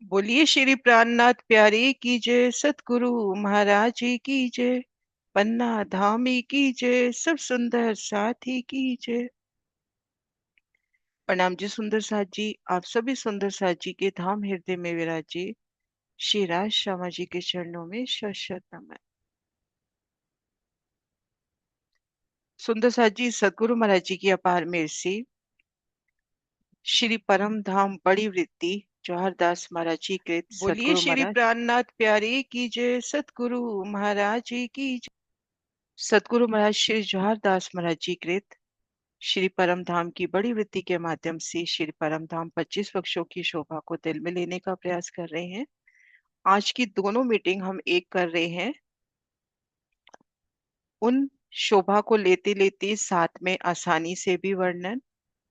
बोलिए श्री प्राणनाथ प्यारे की जय, सतगुरु महाराज जी की जय, पन्ना धामी की जय, सब सुंदर साथी की जय। प्रणाम जी सुंदर साथ जी। आप सभी सुंदर साथ जी के धाम हृदय में विराजे श्री राज श्यामा जी के चरणों में शत शत नमन। सुंदर साथ जी, सतगुरु महाराज जी की अपार मेहर से श्री परम धाम बड़ी वृत्ति जवाहर दास महाराज जी कृत बोलिए सतगुरु श्री महाराज। प्राणनाथ प्यारे की जय, सतगुरु महाराज जी की जय। सतगुरु महाराज श्री जवाहर दास महाराज जी कृत श्री परम धाम की बड़ी वृत्ति के माध्यम से श्री परम धाम 25 पक्षों की शोभा को दिल में लेने का प्रयास कर रहे हैं। आज की दोनों मीटिंग हम एक कर रहे हैं। उन शोभा को लेते लेते साथ में आसानी से भी वर्णन,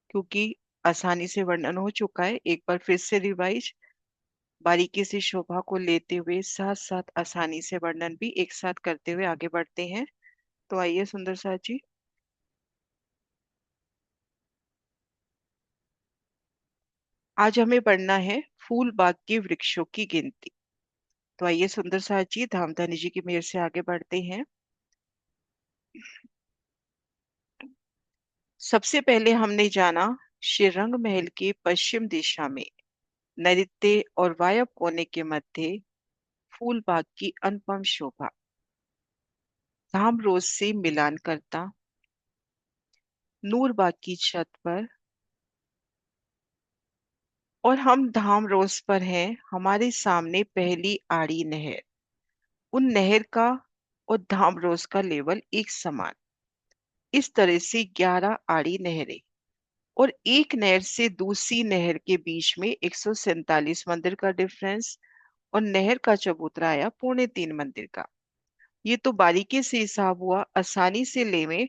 क्योंकि आसानी से वर्णन हो चुका है, एक बार फिर से रिवाइज बारीकी से शोभा को लेते हुए साथ साथ आसानी से वर्णन भी एक साथ करते हुए आगे बढ़ते हैं। तो आइए सुंदर साथ जी। आज हमें पढ़ना है फूल बाग के वृक्षों की गिनती। तो आइए सुंदर साथ जी धामधनी जी की मेहर से आगे बढ़ते हैं। सबसे पहले हमने जाना श्रीरंग महल के पश्चिम दिशा में नैऋत्य और वायव्य कोने के मध्य फूल बाग की अनुपम शोभा धाम रोज से मिलान करता नूर बाग की छत पर। और हम धाम रोज पर हैं, हमारे सामने पहली आड़ी नहर, उन नहर का और धाम रोज का लेवल एक समान। इस तरह से 11 आड़ी नहरें और एक नहर से दूसरी नहर के बीच में 147 मंदिर का डिफरेंस, और नहर का चबूतरा आया 3.25 मंदिर का। ये तो बारीकी से हिसाब हुआ, आसानी से लेवे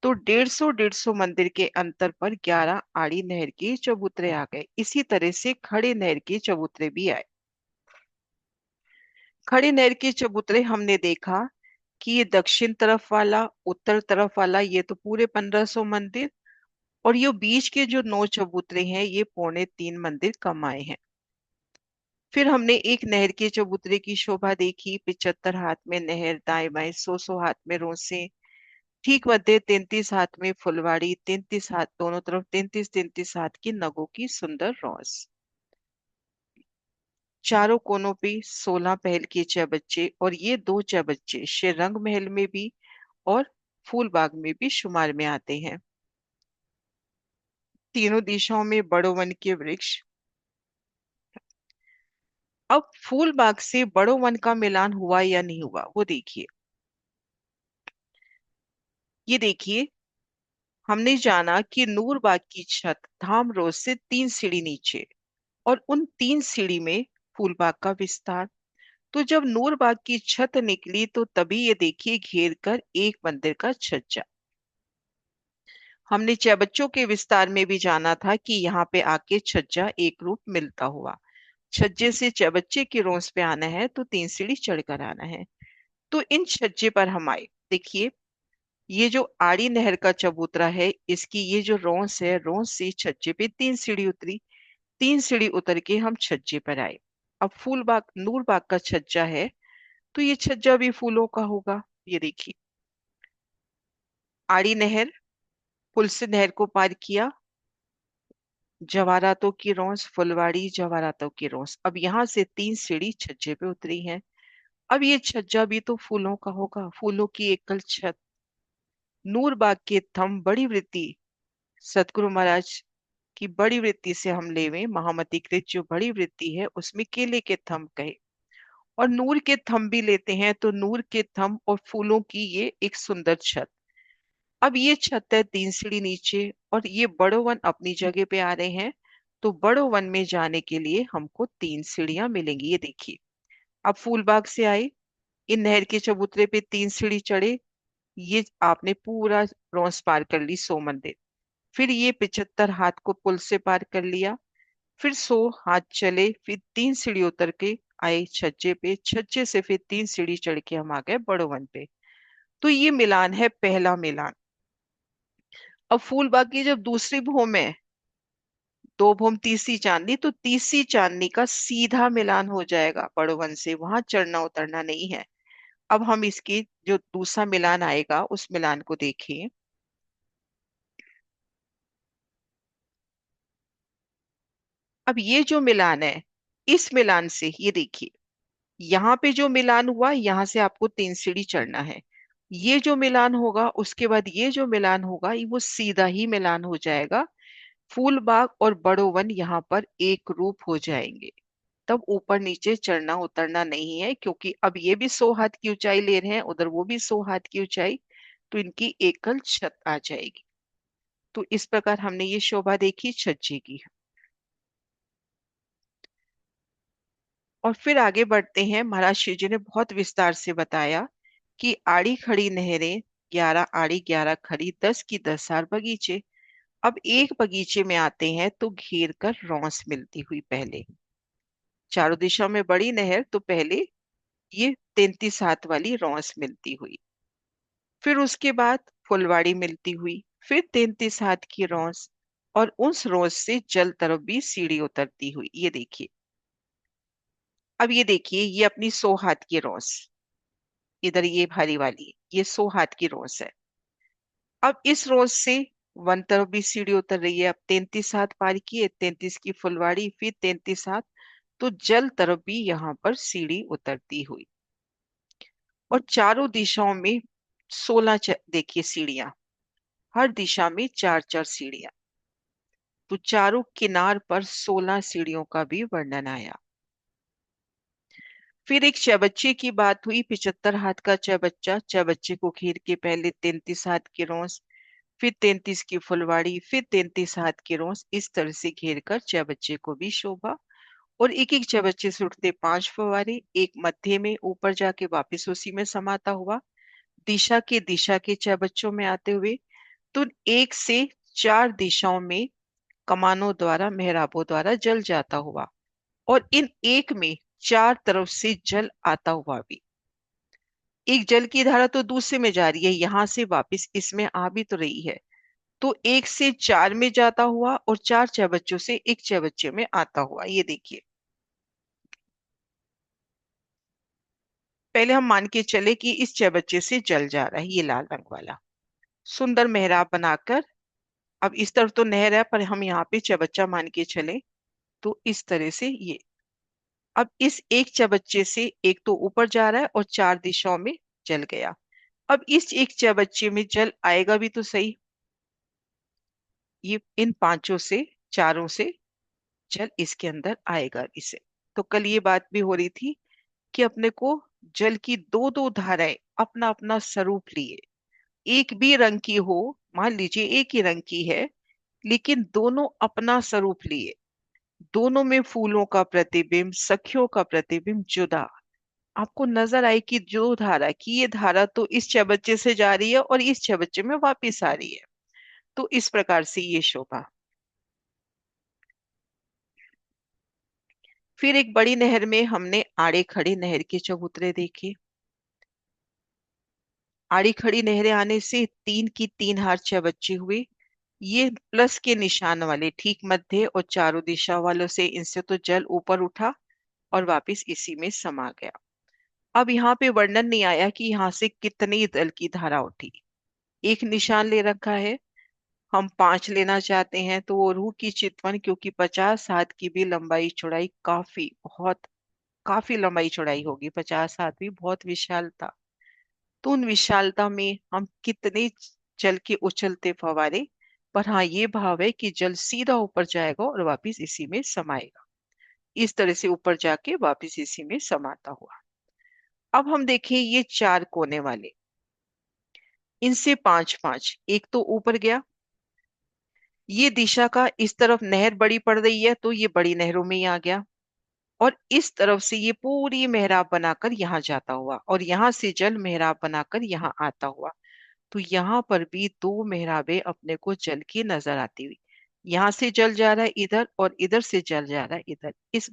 तो 150 मंदिर के अंतर पर 11 आड़ी नहर के चबूतरे आ गए। इसी तरह से खड़े नहर के चबूतरे भी आए। खड़े नहर के चबूतरे हमने देखा कि ये दक्षिण तरफ वाला, उत्तर तरफ वाला, ये तो पूरे 1500 मंदिर, और ये बीच के जो 9 चबूतरे हैं ये 3.25 मंदिर कम आए हैं। फिर हमने एक नहर के चबूतरे की शोभा देखी, 75 हाथ में नहर, दाएं बाएं 100 हाथ में रोसे, ठीक मध्य 33 हाथ में फुलवाड़ी, 33 हाथ दोनों तरफ, 33 हाथ की नगों की सुंदर रोस, चारों कोनों पे 16 पहल के चौबच्चे, और ये 2 चौबच्चे श्रीरंग महल में भी और फूलबाग में भी शुमार में आते हैं। तीनों दिशाओं में बड़ो वन के वृक्ष। अब फूलबाग से बड़ो वन का मिलान हुआ या नहीं हुआ वो देखिए। ये देखिए, हमने जाना कि नूरबाग की छत धाम रोड से 3 सीढ़ी नीचे, और उन 3 सीढ़ी में फूलबाग का विस्तार। तो जब नूरबाग की छत निकली तो तभी ये देखिए घेर कर एक मंदिर का छज्जा। हमने चौबच्चों के विस्तार में भी जाना था कि यहाँ पे आके छज्जा एक रूप मिलता हुआ। छज्जे से चौबच्चे की रोंस पे आना है तो 3 सीढ़ी चढ़कर आना है। तो इन छज्जे पर हम आए। देखिए, ये जो आड़ी नहर का चबूतरा है, इसकी ये जो रोंस है, रोंस से छज्जे पे 3 सीढ़ी उतरी। 3 सीढ़ी उतर के हम छज्जे पर आए। अब फूलबाग नूरबाग का छज्जा है, तो ये छज्जा भी फूलों का होगा। ये देखिए, आड़ी नहर, पुल से नहर को पार किया, जवारातों की रोंस, फुलवाड़ी जवारातों की रोंस। अब यहाँ से 3 सीढ़ी छज्जे पे उतरी है। अब ये छज्जा भी तो फूलों का होगा, फूलों की एकल छत। नूरबाग के थम बड़ी वृत्ति सतगुरु महाराज की बड़ी वृत्ति से हम लेवे, महामती कृत जो बड़ी वृत्ति है उसमें केले के थम कहे, और नूर के थम भी लेते हैं तो नूर के थम और फूलों की ये एक सुंदर छत। अब ये छत है 3 सीढ़ी नीचे, और ये बड़ो वन अपनी जगह पे आ रहे हैं। तो बड़ो वन में जाने के लिए हमको 3 सीढ़ियां मिलेंगी। ये देखिए, अब फूलबाग से आए, इन नहर के चबूतरे पे 3 सीढ़ी चढ़े, ये आपने पूरा रॉस पार कर ली 100 मंदिर। फिर ये 75 हाथ को पुल से पार कर लिया। फिर 100 हाथ चले, फिर 3 सीढ़ी उतर के आए छज्जे पे, छज्जे से फिर 3 सीढ़ी चढ़ के हम आ गए बड़ो वन पे। तो ये मिलान है, पहला मिलान। अब फूलबाग की जब दूसरी भूमि है, दो भूम तीसरी चांदनी, तो तीसरी चांदनी का सीधा मिलान हो जाएगा बड़ोवन से, वहां चढ़ना उतरना नहीं है। अब हम इसकी जो दूसरा मिलान आएगा उस मिलान को देखें। अब ये जो मिलान है, इस मिलान से ये देखिए, यहाँ पे जो मिलान हुआ यहाँ से आपको 3 सीढ़ी चढ़ना है। ये जो मिलान होगा उसके बाद ये जो मिलान होगा वो सीधा ही मिलान हो जाएगा। फूलबाग और बड़ोवन यहाँ पर एक रूप हो जाएंगे। तब ऊपर नीचे चढ़ना उतरना नहीं है, क्योंकि अब ये भी 100 हाथ की ऊंचाई ले रहे हैं, उधर वो भी 100 हाथ की ऊंचाई, तो इनकी एकल छत आ जाएगी। तो इस प्रकार हमने ये शोभा देखी छज्जे की। और फिर आगे बढ़ते हैं। महाराज शिव जी ने बहुत विस्तार से बताया कि आड़ी खड़ी नहरें, 11 आड़ी 11 खड़ी, 10 की 10 हार बगीचे। अब एक बगीचे में आते हैं तो घेर कर रौंस मिलती हुई पहले, चारों दिशा में बड़ी नहर, तो पहले ये 33 हाथ वाली रौंस मिलती हुई। फिर उसके बाद फुलवाड़ी मिलती हुई, फिर 33 हाथ की रौंस, और उस रौंस से जल तरफ भी सीढ़ी उतरती हुई। ये देखिए, अब ये देखिए, ये अपनी 100 हाथ की रौंस, इधर ये भारी वाली, ये 100 हाथ की रोज है। अब इस रोज से वन तरफ भी सीढ़ी उतर रही है। अब 33 हाथ पार किए, 33 की फुलवाड़ी, फिर 33 हाथ, तो जल तरफ भी यहाँ पर सीढ़ी उतरती हुई। और चारों दिशाओं में 16 देखिए सीढ़ियां, हर दिशा में 4 4 सीढ़ियां, तो चारों किनार पर 16 सीढ़ियों का भी वर्णन आया। फिर एक चौबच्चे की बात हुई, 75 हाथ का चौबच्चा, चौबच्चे को घेर के पहले 33 हाथ की रोंस, फिर 33 की फुलवाड़ी, फिर 33 हाथ की रोंस, इस तरह से घेर कर चौबच्चे को भी शोभा। और एक एक चौबच्चे से उठते 5 फव्वारे, एक मध्य में ऊपर जाके वापस उसी में समाता हुआ, दिशा के चौबच्चों में आते हुए, तो 1 से 4 दिशाओं में कमानों द्वारा, मेहराबों द्वारा जल जाता हुआ, और इन एक में 4 तरफ से जल आता हुआ भी। एक जल की धारा तो दूसरे में जा रही है, यहां से वापस इसमें आ भी तो रही है, तो 1 से 4 में जाता हुआ और 4 चौबच्चों से एक चौबच्चे में आता हुआ। ये देखिए, पहले हम मान के चले कि इस चौबच्चे से जल जा रहा है, ये लाल रंग वाला, सुंदर मेहराब बनाकर। अब इस तरफ तो नहर है, पर हम यहाँ पे चौबच्चा मान के चले, तो इस तरह से ये। अब इस एक चौबच्चे से एक तो ऊपर जा रहा है और 4 दिशाओं में जल गया। अब इस एक चौबच्चे में जल आएगा भी तो सही, ये इन पांचों से, चारों से जल इसके अंदर आएगा इसे। तो कल ये बात भी हो रही थी कि अपने को जल की दो दो धाराएं अपना अपना स्वरूप लिए, एक भी रंग की हो, मान लीजिए एक ही रंग की है, लेकिन दोनों अपना स्वरूप लिए, दोनों में फूलों का प्रतिबिंब, सखियों का प्रतिबिंब जुदा। आपको नजर आए कि जो धारा की ये धारा तो इस चबच्चे से जा रही है और इस चबच्चे में वापिस आ रही है, तो इस प्रकार से ये शोभा। फिर एक बड़ी नहर में हमने आड़े खड़े नहर के चबूतरे देखे। आड़ी खड़ी नहरें आने से 3 की 3 हार चबच्चे हुए, ये प्लस के निशान वाले ठीक मध्य और चारों दिशा वालों से, इनसे तो जल ऊपर उठा और वापस इसी में समा गया। अब यहाँ पे वर्णन नहीं आया कि यहाँ से कितनी जल की धारा उठी। एक निशान ले रखा है, हम 5 लेना चाहते हैं तो वो रूह की चितवन, क्योंकि 50 हाथ की भी लंबाई चौड़ाई काफी, बहुत काफी लंबाई चौड़ाई होगी, 50 हाथ भी बहुत विशाल था, तो उन विशालता में हम कितने जल के उछलते फवारे। पर हाँ, ये भाव है कि जल सीधा ऊपर जाएगा और वापिस इसी में समाएगा, इस तरह से ऊपर जाके वापिस इसी में समाता हुआ। अब हम देखें ये 4 कोने वाले, इनसे 5 5, एक तो ऊपर गया, ये दिशा का इस तरफ नहर बड़ी पड़ रही है तो ये बड़ी नहरों में ही आ गया, और इस तरफ से ये पूरी मेहराब बनाकर यहाँ जाता हुआ, और यहाँ से जल मेहराब बनाकर यहाँ आता हुआ, तो यहाँ पर भी 2 मेहराबें अपने को जल की नजर आती हुई। यहाँ से जल जा रहा है इधर और इधर से जल जा रहा है इधर, इस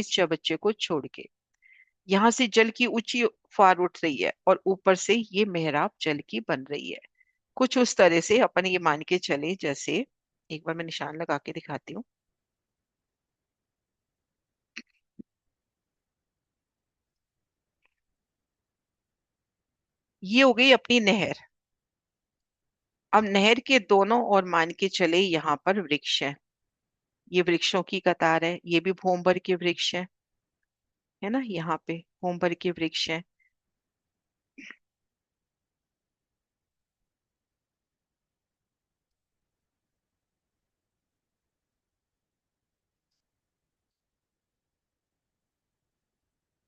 चबच्चे को छोड़ के यहाँ से जल की ऊंची फार उठ रही है और ऊपर से ये मेहराब जल की बन रही है। कुछ उस तरह से अपन ये मान के चले, जैसे एक बार मैं निशान लगा के दिखाती हूँ। ये हो गई अपनी नहर। अब नहर के दोनों ओर मान के चले यहाँ पर वृक्ष है। ये वृक्षों की कतार है, ये भी भूमभर के वृक्ष है ना, यहाँ पे भूमभर के वृक्ष है।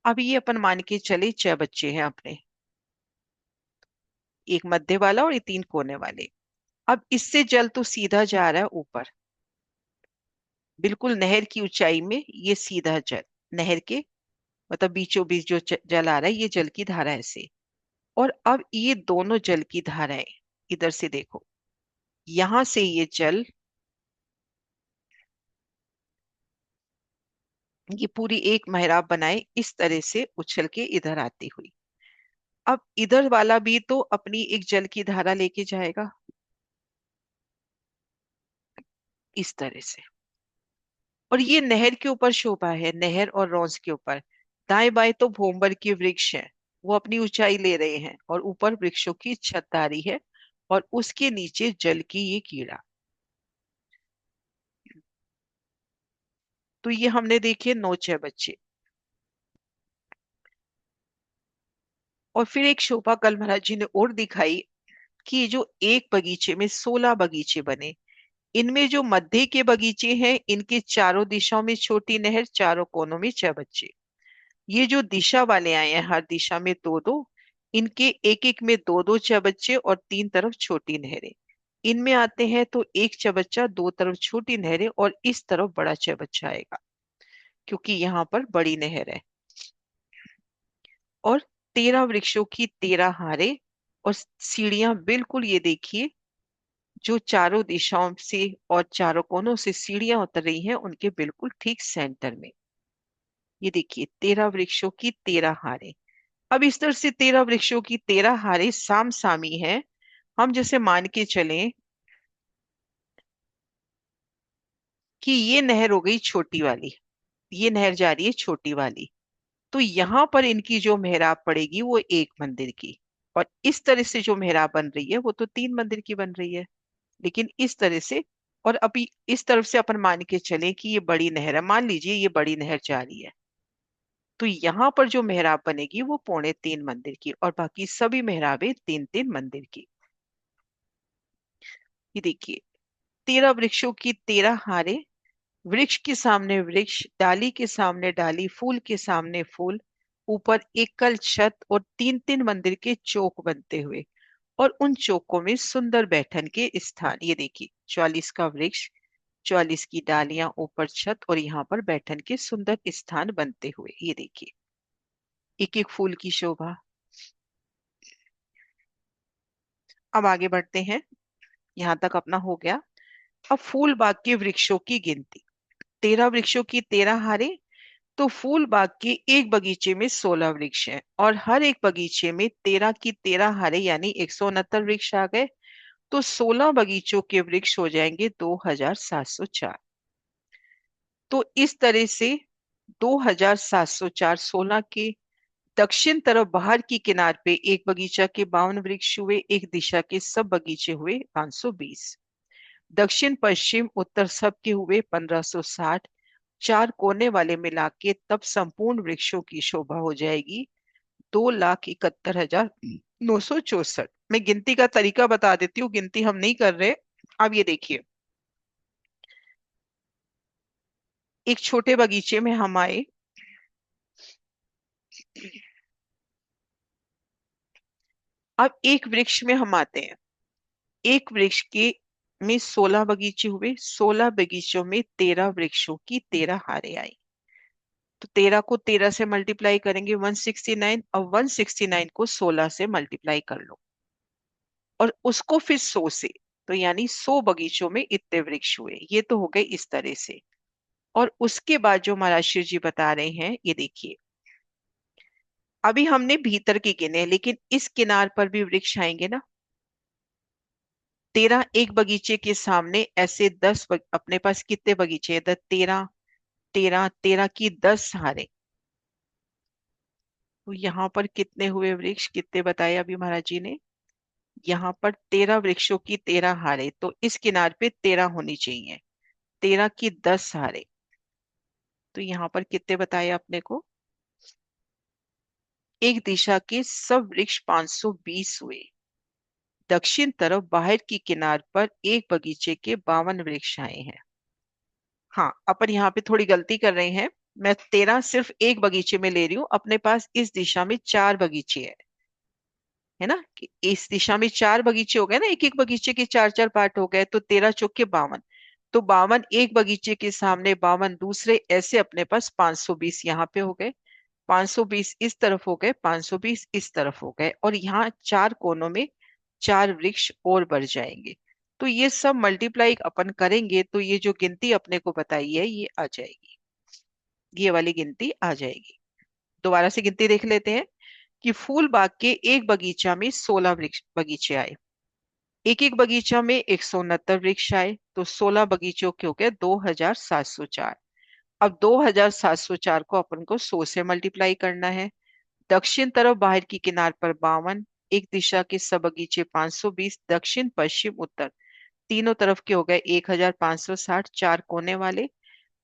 अब ये अपन मान के चले 6 बच्चे हैं अपने, एक मध्य वाला और ये 3 कोने वाले। अब इससे जल तो सीधा जा रहा है ऊपर, बिल्कुल नहर की ऊंचाई में ये सीधा जल, नहर के मतलब बीचों बीच जो जल आ रहा है, ये जल की धारा है से। और अब ये दोनों जल की धाराएं, इधर से देखो, यहां से ये जल, ये पूरी एक मेहराब बनाए इस तरह से उछल के इधर आती हुई। अब इधर वाला भी तो अपनी एक जल की धारा लेके जाएगा इस तरह से। और ये नहर के ऊपर शोभा है, नहर और रॉस के ऊपर। दाएं बाएं तो भूमभर के वृक्ष हैं, वो अपनी ऊंचाई ले रहे हैं, और ऊपर वृक्षों की छतधारी है, और उसके नीचे जल की ये कीड़ा। तो ये हमने देखे 9 6 बच्चे। और फिर एक शोभा कल महाराज जी ने और दिखाई कि ये जो एक बगीचे में 16 बगीचे बने, इनमें जो मध्य के बगीचे हैं, इनके चारों दिशाओं में छोटी नहर, चारों कोनों में 6 बच्चे। ये जो दिशा वाले आए हैं, हर दिशा में दो दो, इनके एक एक में दो दो 6 बच्चे, और 3 तरफ छोटी नहरें। इनमें आते हैं तो एक चबच्चा, दो तरफ छोटी नहरें, और इस तरफ बड़ा चबच्चा आएगा, क्योंकि यहाँ पर बड़ी नहर है। और 13 वृक्षों की 13 हारे, और सीढ़ियां बिल्कुल ये देखिए, जो चारों दिशाओं से और चारों कोनों से सीढ़ियां उतर रही हैं, उनके बिल्कुल ठीक सेंटर में। ये देखिए 13 वृक्षों की 13 हारे। अब इस तरह से 13 वृक्षों की 13 हारे साम सामी है। हम जैसे मान के चलें कि ये नहर हो गई छोटी वाली, ये नहर जा रही है छोटी वाली, तो यहां पर इनकी जो मेहराब पड़ेगी वो एक मंदिर की। और इस तरह से जो मेहराब बन रही है वो तो 3 मंदिर की बन रही है, लेकिन इस तरह से। और अभी इस तरफ से अपन मान के चले कि ये बड़ी नहर है, मान लीजिए ये बड़ी नहर जा रही है, तो यहाँ पर जो मेहराब बनेगी वो 3.25 मंदिर की, और बाकी सभी मेहराबें 3 3 मंदिर की। ये देखिए 13 वृक्षों की 13 हारे, वृक्ष के सामने वृक्ष, डाली के सामने डाली, फूल के सामने फूल, ऊपर एकल छत, और 3 3 मंदिर के चौक बनते हुए, और उन चौकों में सुंदर बैठन के स्थान। ये देखिए 44 का वृक्ष, 44 की डालियां, ऊपर छत, और यहाँ पर बैठन के सुंदर स्थान बनते हुए। ये देखिए एक एक फूल की शोभा। अब आगे बढ़ते हैं, यहाँ तक अपना हो गया। अब फूल बाग के वृक्षों की गिनती। 13 वृक्षों की 13 हारे, तो फूल बाग के एक बगीचे में 16 वृक्ष हैं, और हर एक बगीचे में 13 की 13 हारे, यानी 169 वृक्ष आ गए। तो 16 बगीचों के वृक्ष हो जाएंगे 2704। तो इस तरह से 2704, 16 के दक्षिण तरफ बाहर की किनार पे एक बगीचा के 52 वृक्ष हुए, एक दिशा के सब बगीचे हुए 520, दक्षिण पश्चिम उत्तर सब के हुए 1560, चार कोने वाले मिला के तब संपूर्ण वृक्षों की शोभा हो जाएगी 2,71,964। मैं गिनती का तरीका बता देती हूँ, गिनती हम नहीं कर रहे। अब ये देखिए, एक छोटे बगीचे में हम आए, अब एक वृक्ष में हम आते हैं। एक वृक्ष के में 16 बगीचे हुए, 16 बगीचों में 13 वृक्षों की 13 हारे आई। तो 13 को 13 से मल्टीप्लाई करेंगे 169, और 169 को 16 से मल्टीप्लाई कर लो, और उसको फिर 100 से, तो यानी 100 बगीचों में इतने वृक्ष हुए। ये तो हो गए इस तरह से। और उसके बाद जो महाराज शिव जी बता रहे हैं, ये देखिए, अभी हमने भीतर के गिने, लेकिन इस किनार पर भी वृक्ष आएंगे ना। 13 एक बगीचे के सामने ऐसे 10 अपने पास कितने बगीचे हैं? 13 13 13 की 10 हारे, तो यहाँ पर कितने हुए वृक्ष, कितने बताए अभी महाराज जी ने? यहाँ पर 13 वृक्षों की 13 हारे, तो इस किनार पे 13 होनी चाहिए। 13 की 10 हारे, तो यहाँ पर कितने बताए आपने को? एक दिशा के सब वृक्ष 520 हुए। दक्षिण तरफ बाहर की किनार पर एक बगीचे के 52 वृक्ष आए हैं। हाँ, अपन यहाँ पे थोड़ी गलती कर रहे हैं। मैं 13 सिर्फ एक बगीचे में ले रही हूँ, अपने पास इस दिशा में 4 बगीचे है ना, कि इस दिशा में 4 बगीचे हो गए ना, एक एक बगीचे के 4 4 पार्ट हो गए, तो 13 चौके 52। तो 52 एक बगीचे के सामने, 52 दूसरे, ऐसे अपने पास 520 यहाँ पे हो गए। 520 इस तरफ हो गए, 520 इस तरफ हो गए, और यहाँ 4 कोनों में 4 वृक्ष और बढ़ जाएंगे। तो ये सब मल्टीप्लाई अपन करेंगे तो ये जो गिनती अपने को बताई है ये आ जाएगी, ये वाली गिनती आ जाएगी। दोबारा से गिनती देख लेते हैं कि फूल बाग के एक बगीचा में 16 वृक्ष बगीचे आए। एक एक बगीचा में 169 वृक्ष आए, तो 16 बगीचों के हो गए 2704। अब 2704 को अपन को 100 से मल्टीप्लाई करना है। दक्षिण तरफ बाहर की किनार पर 52, एक दिशा के सब बगीचे 520, दक्षिण पश्चिम उत्तर तीनों तरफ के हो गए 1560, 4 कोने वाले,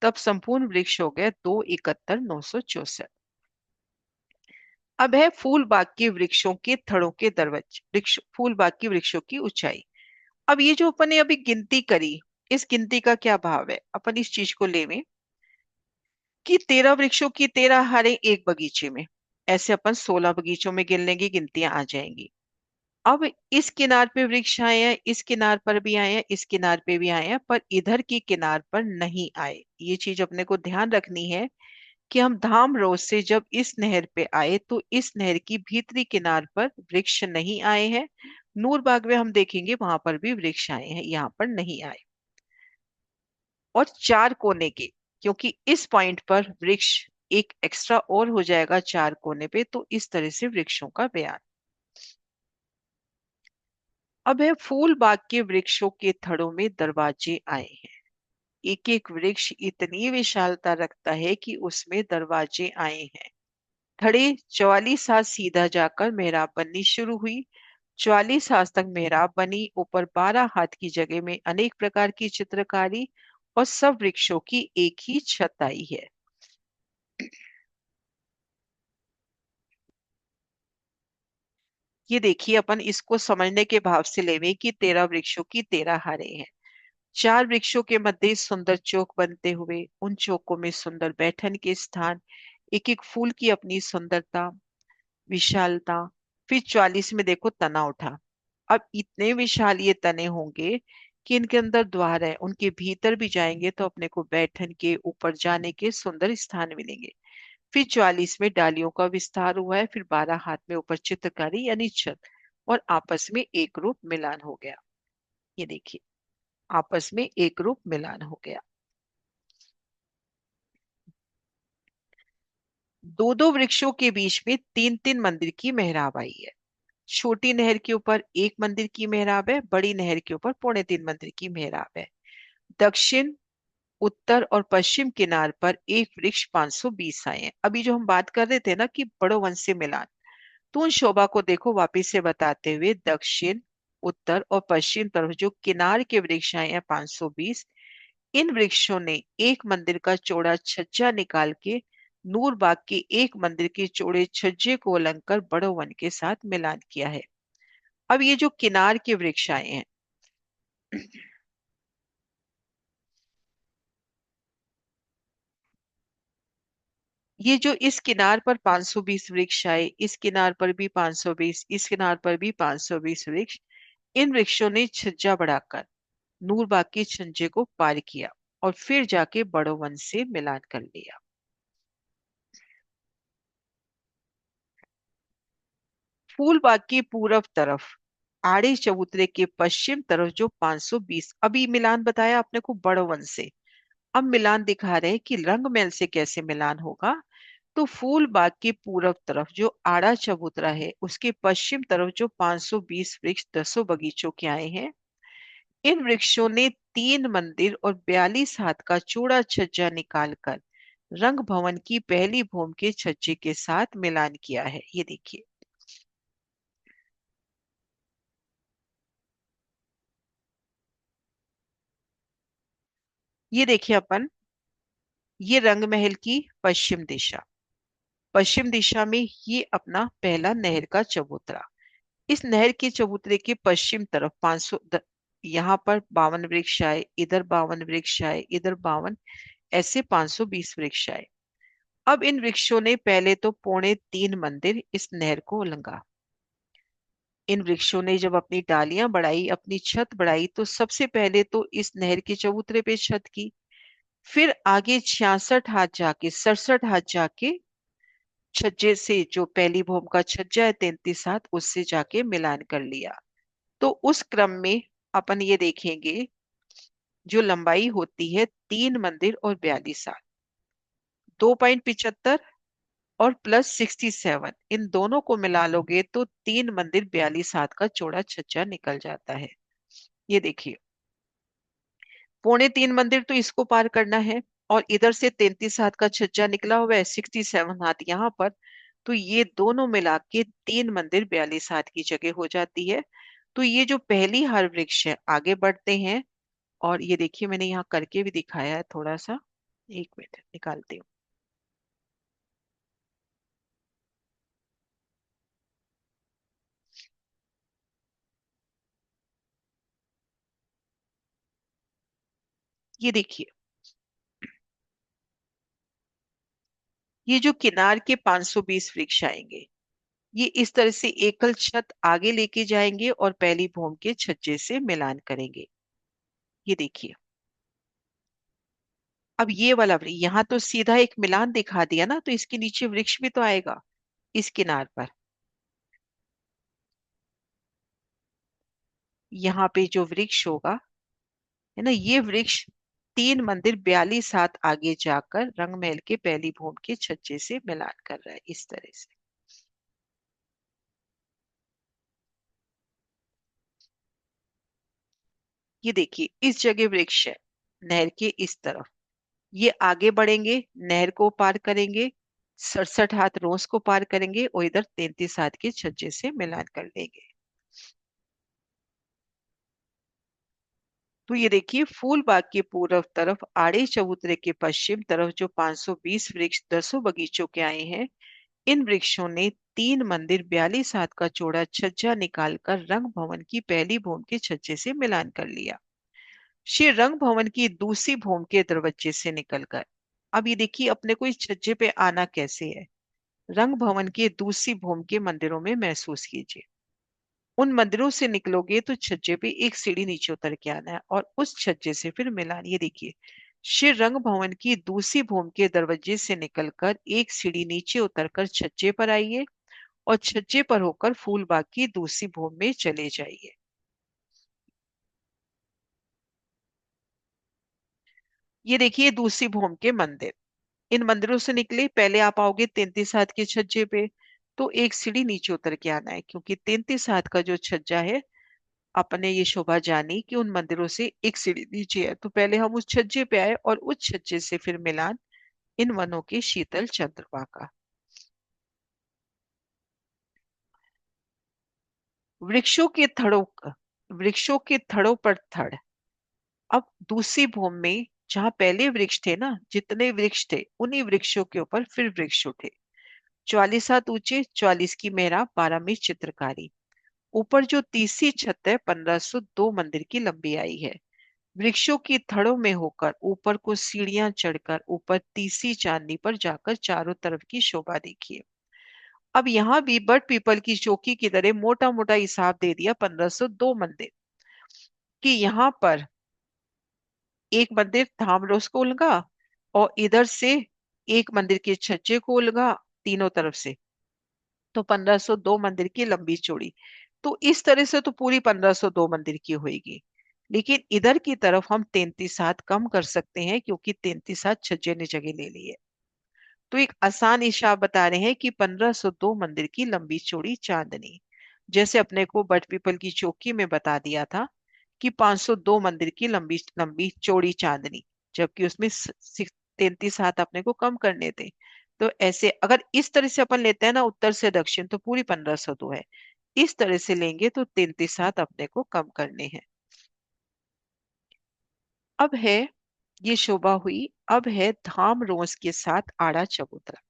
तब संपूर्ण वृक्ष हो गए 271,964। अब है फूल बाग के वृक्षों के थड़ों के दरवाजे, वृक्ष फूल बाग की वृक्षों की ऊंचाई। अब ये जो अपन ने अभी गिनती करी, इस गिनती का क्या भाव है? अपन इस चीज को लेवे कि 13 वृक्षों की 13 हारे एक बगीचे में, ऐसे अपन 16 बगीचों में गिन लेंगे, गिनतियां आ जाएंगी। अब इस किनार पे वृक्ष आए हैं, इस किनार पर भी आए हैं, इस किनार पे भी आए हैं, पर इधर की किनार पर नहीं आए। ये चीज अपने को ध्यान रखनी है कि हम धाम रोड से जब इस नहर पे आए तो इस नहर की भीतरी किनार पर वृक्ष नहीं आए हैं। नूरबाग में हम देखेंगे वहां पर भी वृक्ष आए हैं, यहाँ पर नहीं आए। और 4 कोने के, क्योंकि इस पॉइंट पर वृक्ष एक एक्स्ट्रा और हो जाएगा 4 कोने पे, तो इस तरह से वृक्षों का बयान। अब है फूल बाग के वृक्षों के थड़ों में दरवाजे आए हैं। एक एक वृक्ष इतनी विशालता रखता है कि उसमें दरवाजे आए हैं। थड़े 44 हाथ सीधा जाकर मेहराब बननी शुरू हुई। 44 हाथ तक मेहराब बनी, ऊपर 12 हाथ की जगह में अनेक प्रकार की चित्रकारी, और सब वृक्षों की एक ही छत आई है। ये देखिए, अपन इसको समझने के भाव से लेवे कि 13 वृक्षों की 13 हारे हैं। 4 वृक्षों के मध्य सुंदर चौक बनते हुए, उन चौकों में सुंदर बैठन के स्थान, एक एक फूल की अपनी सुंदरता, विशालता। फिर 44 में देखो तना उठा। अब इतने विशाल ये तने होंगे कि इनके अंदर द्वार है, उनके भीतर भी जाएंगे तो अपने को बैठन के, ऊपर जाने के सुंदर स्थान मिलेंगे। फिर 44 में डालियों का विस्तार हुआ है, फिर 12 हाथ में ऊपर चित्रकारी यानी छत, और आपस में एक रूप मिलान हो गया। ये देखिए, आपस में एक रूप मिलान हो गया। दो दो वृक्षों के बीच में तीन तीन मंदिर की मेहराब आई है। छोटी नहर के ऊपर एक मंदिर की मेहराब है, बड़ी नहर के ऊपर 3.25 मंदिर की मेहराब है। दक्षिण, उत्तर और पश्चिम किनार पर एक वृक्ष 520 आए हैं। अभी जो हम बात कर रहे थे ना कि बड़ो वंश से मिलान, तो उन शोभा को देखो वापिस से बताते हुए, दक्षिण, उत्तर और पश्चिम तरफ जो किनार के वृक्ष आए हैं 520, इन वृक्षों ने एक मंदिर का चौड़ा छज्जा निकाल के नूरबाग के एक मंदिर के चौड़े छज्जे को अलंकर बड़ो वन के साथ मिलान किया है। अब ये जो किनार के वृक्ष आए हैं, ये जो इस किनार पर 520 वृक्ष आए, इस किनार पर भी 520, इस किनार पर भी 520 वृक्ष, इन वृक्षों ने छज्जा बढ़ाकर नूरबाग के छज्जे को पार किया और फिर जाके बड़ो वन से मिलान कर लिया। फूलबाग की पूरब तरफ आड़े चबूतरे के पश्चिम तरफ जो 520, अभी मिलान बताया आपने को बड़ो वन से, अब मिलान दिखा रहे हैं कि रंगमहल से कैसे मिलान होगा। तो फूल बाग की पूरब तरफ जो आड़ा चबूतरा है, उसके पश्चिम तरफ जो 520 वृक्ष 10 बगीचों के आए हैं, इन वृक्षों ने 3 मंदिर और 42 हाथ का चौड़ा छज्जा निकालकर रंग भवन की पहली भूम के छज्जे के साथ मिलान किया है। ये देखिए, ये देखिए अपन, ये रंग महल की पश्चिम दिशा। पश्चिम दिशा में ये अपना पहला नहर का चबूतरा। इस नहर के चबूतरे के पश्चिम तरफ 500, यहाँ पर 52 वृक्ष आए, इधर 52 वृक्ष आए, इधर 52, ऐसे 520 वृक्ष आए। अब इन वृक्षों ने पहले तो 3.25 मंदिर इस नहर को उलंघा। इन वृक्षों ने जब अपनी डालियां बढ़ाई, अपनी छत बढ़ाई, तो सबसे पहले तो इस नहर के चबूतरे पे छत की, फिर आगे 66 हाथ जाके, 67 हाथ जाके छज्जे से, जो पहली भूम का छज्जा है 33 हाथ, उससे जाके मिलान कर लिया। तो उस क्रम में अपन ये देखेंगे, जो लंबाई होती है 3 मंदिर और 42 हाथ, 2.75 और +67, इन दोनों को मिला लोगे तो 3 मंदिर 42 हाथ का चौड़ा छज्जा निकल जाता है। ये देखिए, 3.25 मंदिर तो इसको पार करना है, और इधर से 33 हाथ का छज्जा निकला हुआ है, 67 हाथ यहाँ पर। तो ये दोनों मिला के 3 मंदिर 42 हाथ की जगह हो जाती है। तो ये जो पहली हर वृक्ष है, आगे बढ़ते हैं। और ये देखिए, मैंने यहाँ करके भी दिखाया है थोड़ा सा, एक मिनट निकालती हूँ। ये देखिए, ये जो किनार के 520 वृक्ष आएंगे, ये इस तरह से एकल छत आगे लेके जाएंगे और पहली भूम के छज्जे से मिलान करेंगे। ये देखिए, अब ये वाला वृक्ष यहाँ तो सीधा एक मिलान दिखा दिया ना, तो इसके नीचे वृक्ष भी तो आएगा इस किनार पर। यहाँ पे जो वृक्ष होगा, है ना, ये वृक्ष 3 मंदिर 42 हाथ आगे जाकर रंगमहल के पहली भूम के छज्जे से मिलान कर रहा है, इस तरह से। ये देखिए, इस जगह वृक्ष है, नहर के इस तरफ। ये आगे बढ़ेंगे, नहर को पार करेंगे, 67 हाथ रोज को पार करेंगे, और इधर 33 हाथ के छज्जे से मिलान कर लेंगे। तो ये देखिए, फूल बाग के पूर्व तरफ आड़े चबूतरे के पश्चिम तरफ जो 520 वृक्ष 10 बगीचों के आए हैं, इन वृक्षों ने 3 मंदिर 42 हाथ का चौड़ा छज्जा निकालकर रंग भवन की पहली भूम के छज्जे से मिलान कर लिया। श्री रंग भवन की दूसरी भूम के दरवाजे से निकलकर, अब ये देखिए अपने को इस छज्जे पे आना कैसे है। रंग भवन के दूसरी भूम के मंदिरों में महसूस कीजिए। उन मंदिरों से निकलोगे तो छज्जे पे एक सीढ़ी नीचे उतर के आना है, और उस छज्जे से फिर मिलान। ये देखिए, श्री रंग भवन की दूसरी भूम के दरवाजे से निकलकर एक सीढ़ी नीचे उतरकर छज्जे पर आइए, और छज्जे पर होकर फूलबाग की दूसरी भूम में चले जाइए। ये देखिए, दूसरी भूम के मंदिर। इन मंदिरों से निकले, पहले आप आओगे 33 हाथ के छज्जे पे, तो एक सीढ़ी नीचे उतर के आना है, क्योंकि 33 हाथ का जो छज्जा है, आपने ये शोभा जानी कि उन मंदिरों से एक सीढ़ी नीचे है। तो पहले हम उस छज्जे पे आए, और उस छज्जे से फिर मिलान इन वनों के शीतल चंद्रमा का। वृक्षों के थड़ों वृक्षों के थड़ों पर थड़। अब दूसरी भूमि में जहाँ पहले वृक्ष थे ना, जितने वृक्ष थे उन्हीं वृक्षों के ऊपर फिर वृक्ष उठे। 44 हाथ ऊंचे, 44 की मेहराब, 12 में चित्रकारी। ऊपर जो तीसरी छत है, 1502 मंदिर की लंबी आई है। वृक्षों की थड़ों में होकर ऊपर को सीढ़ियां चढ़कर ऊपर तीसरी चांदनी पर जाकर चारों तरफ की शोभा देखिए। अब यहाँ भी बट पीपल की चौकी की तरह मोटा मोटा हिसाब दे दिया 1502 मंदिर कि यहाँ पर एक मंदिर धामरोस को उलझा, और इधर से एक मंदिर के छज्जे को उलझा, तीनों तरफ से। तो 1502 मंदिर की लंबी चौड़ी। तो इस तरह से तो पूरी 1502 मंदिर की होगी, लेकिन इधर की तरफ हम 33 हाथ कम कर सकते हैं, क्योंकि 33 हाथ छज्जे ने जगह ले ली है। तो एक आसान हिसाब बता रहे हैं कि 1502 मंदिर की लंबी चौड़ी चांदनी, जैसे अपने को बट पीपल की चौकी में बता दिया था कि 502 मंदिर की लंबी लंबी चौड़ी चांदनी, जबकि उसमें 33 हाथ अपने को कम करने थे। तो ऐसे अगर इस तरह से अपन लेते हैं ना, उत्तर से दक्षिण, तो पूरी 1502 है। इस तरह से लेंगे तो 33 हाथ अपने को कम करने हैं। अब है, ये शोभा हुई। अब है धाम रोज के साथ आड़ा चबूतरा।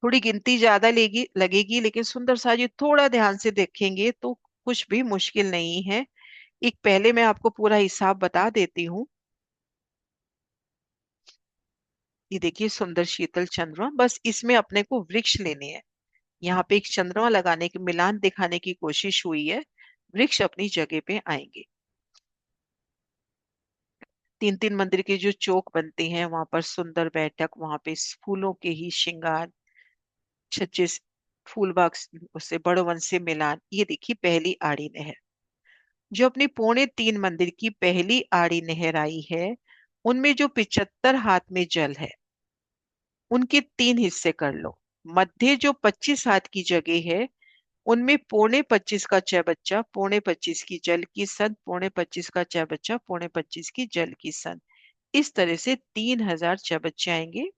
थोड़ी गिनती ज्यादा लगेगी, लेकिन सुंदर सा ये थोड़ा ध्यान से देखेंगे तो कुछ भी मुश्किल नहीं है। एक पहले मैं आपको पूरा हिसाब बता देती हूँ। ये देखिए सुंदर शीतल चंद्रमा, बस इसमें अपने को वृक्ष लेने हैं। यहाँ पे एक चंद्रमा लगाने की मिलान दिखाने की कोशिश हुई है। वृक्ष अपनी जगह पे आएंगे। तीन तीन मंदिर के जो चौक बनते हैं, वहां पर सुंदर बैठक, वहां पे फूलों के ही श्रृंगार, छज्जे फूल बाग उससे बड़ो वन से मिलान। ये देखिए पहली आड़ी नहर, जो अपनी 3.25 मंदिर की पहली आड़ी नहर आई है। उनमें जो 75 हाथ में जल है, उनके 3 हिस्से कर लो। मध्य जो 25 हाथ की जगह है, उनमें 25.25 का चौबच्चा, 25.25 की जल की सन, 25.25 का चौबच्चा, 25.25 की जल की सन। इस तरह से 3,000 चौबच्चे आएंगे।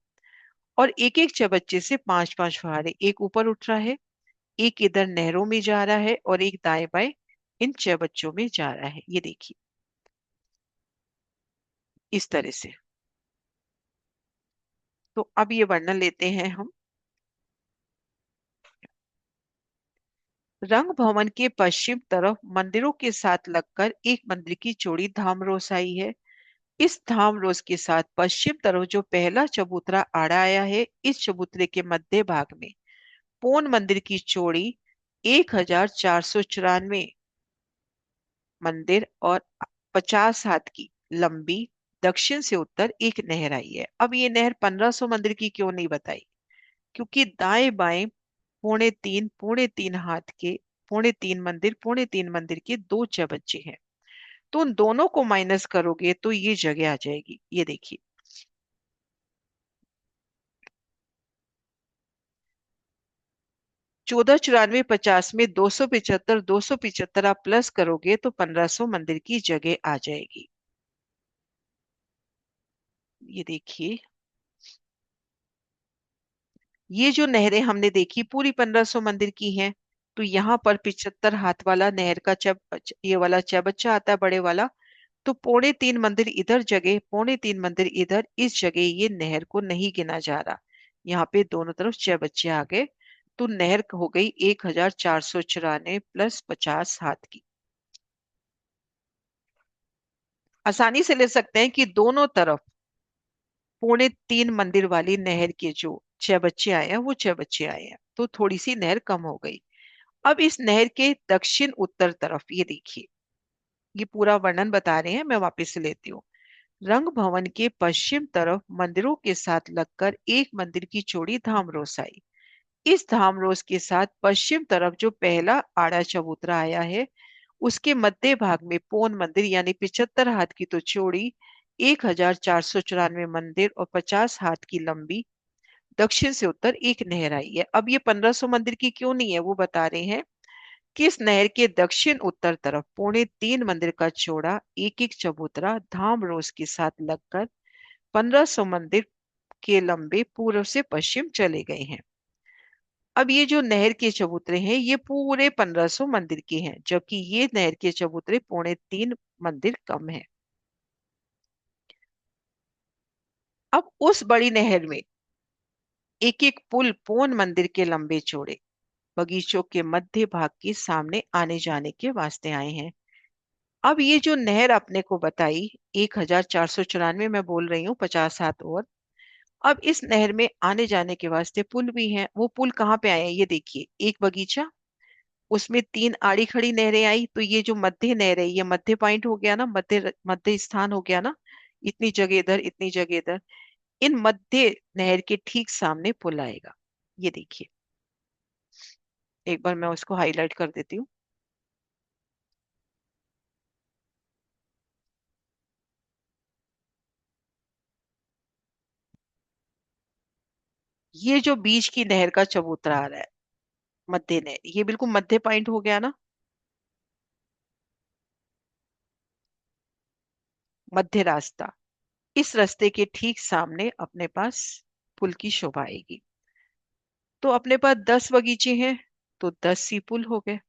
और एक एक चौबच्चे से 5-5 फुहारे, एक ऊपर उठ रहा है, एक इधर नहरों में जा रहा है, और एक दाएं बाएं इन चौबच्चों में जा रहा है। ये देखिए इस तरह से। तो अब ये वर्णन लेते हैं हम। रंग भवन के पश्चिम तरफ मंदिरों के साथ लगकर एक मंदिर की चौड़ी धाम रोसाई है। इस धाम रोज के साथ पश्चिम तरफ जो पहला चबूतरा आड़ा आया है, इस चबूतरे के मध्य भाग में पोन मंदिर की चौड़ी 1,494 मंदिर और 50 हाथ की लंबी दक्षिण से उत्तर एक नहर आई है। अब ये नहर 1500 मंदिर की क्यों नहीं बताई? क्योंकि दाएं बाएं पौने तीन हाथ के, पौने तीन मंदिर के दो चबच्चे हैं। तो उन दोनों को माइनस करोगे तो ये जगह आ जाएगी। ये देखिए 1494 में 275 आप प्लस करोगे तो 1500 मंदिर की जगह आ जाएगी। ये देखिए, ये जो नहरें हमने देखी पूरी 1500 मंदिर की हैं। तो यहाँ पर 75 हाथ वाला नहर का ये वाला चौबच्चा आता है बड़े वाला। तो 3.25 मंदिर इधर जगह, 3.25 मंदिर इधर, इस जगह ये नहर को नहीं गिना जा रहा। यहाँ पे दोनों तरफ चौबच्चे आ गए। तो नहर हो गई 1,494 प्लस 50 हाथ की। आसानी से ले सकते हैं कि दोनों तरफ 3.25 मंदिर वाली नहर के जो 6 बच्चे आए हैं, वो 6 बच्चे आए हैं, तो थोड़ी सी नहर कम हो गई। अब इस नहर के दक्षिण उत्तर तरफ ये देखिए, ये पूरा वर्णन बता रहे हैं, मैं वापस से लेती हूँ। रंग भवन के पश्चिम तरफ मंदिरों के साथ लगकर एक मंदिर की चौड़ी धाम रोसाई। इस धाम रोस के साथ पश्चिम तरफ जो पहला आड़ा चबूतरा आया है, उसके मध्य भाग में पोन मंदिर यानी 75 हाथ की तो चौड़ी 1,494 मंदिर और 50 हाथ की लंबी दक्षिण से उत्तर एक नहर आई है। अब ये 1500 मंदिर की क्यों नहीं है, वो बता रहे हैं कि इस नहर के दक्षिण उत्तर तरफ 3.25 मंदिर का चौड़ा एक एक चबूतरा धाम रोस के साथ लगकर 1500 मंदिर के लंबे पूर्व से पश्चिम चले गए हैं। अब ये जो नहर के चबूतरे हैं, ये पूरे 1500 मंदिर के हैं, जबकि ये नहर के चबूतरे 3.25 मंदिर कम है। अब उस बड़ी नहर में एक एक पुल पोन मंदिर के लंबे चौड़े बगीचों के मध्य भाग के सामने आने जाने के वास्ते आए हैं। अब ये जो नहर आपने को बताई 1,494, मैं बोल रही हूँ 50 हाथ और। अब इस नहर में आने जाने के वास्ते पुल भी हैं। वो पुल कहाँ पे आए हैं, ये देखिए, एक बगीचा, उसमें 3 आड़ी खड़ी नहरें आई, तो ये जो मध्य नहर है, ये मध्य पॉइंट हो गया ना, मध्य मध्य स्थान हो गया ना। इतनी जगह इधर, इतनी जगह इधर, इन मध्य नहर के ठीक सामने पुल आएगा। ये देखिए, एक बार मैं उसको हाईलाइट कर देती हूँ। ये जो बीच की नहर का चबूतरा आ रहा है, मध्य नहर, ये बिल्कुल मध्य पॉइंट हो गया ना, मध्य रास्ता। इस रास्ते के ठीक सामने अपने पास पुल की शोभा आएगी। तो अपने पास 10 बगीचे हैं, तो 10 सी पुल हो गए,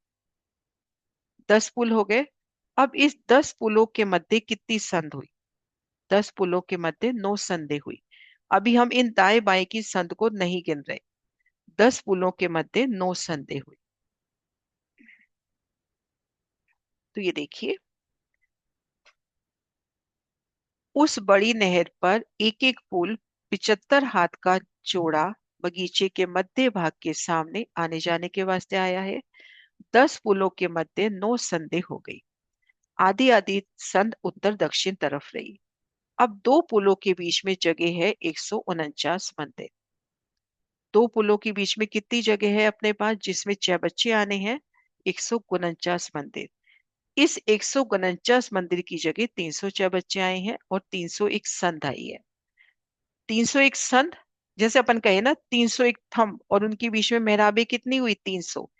10 पुल हो गए। अब इस 10 पुलों के मध्य कितनी संद हुई? 10 पुलों के मध्य 9 संदें हुई। अभी हम इन दाएं बाएं की संद को नहीं गिन रहे। 10 पुलों के मध्य 9 संदें हुई। तो ये देखिए, उस बड़ी नहर पर एक एक पुल 75 हाथ का चौड़ा बगीचे के मध्य भाग के सामने आने जाने के वास्ते आया है। 10 पुलों के मध्य 9 संदें हो गई। आधी आधी संद उत्तर दक्षिण तरफ रही। अब 2 पुलों के बीच में जगह है 149 मंदिर। 2 पुलों के बीच में कितनी जगह है अपने पास जिसमें 6 बच्चे आने हैं? 149 मंदिर। इस 149 मंदिर की जगह 306 बच्चे आए हैं और 301 संध आई है। 301 संध, जैसे अपन कहे ना 301 थंब, और उनके बीच में मेहराबे कितनी हुई? 300।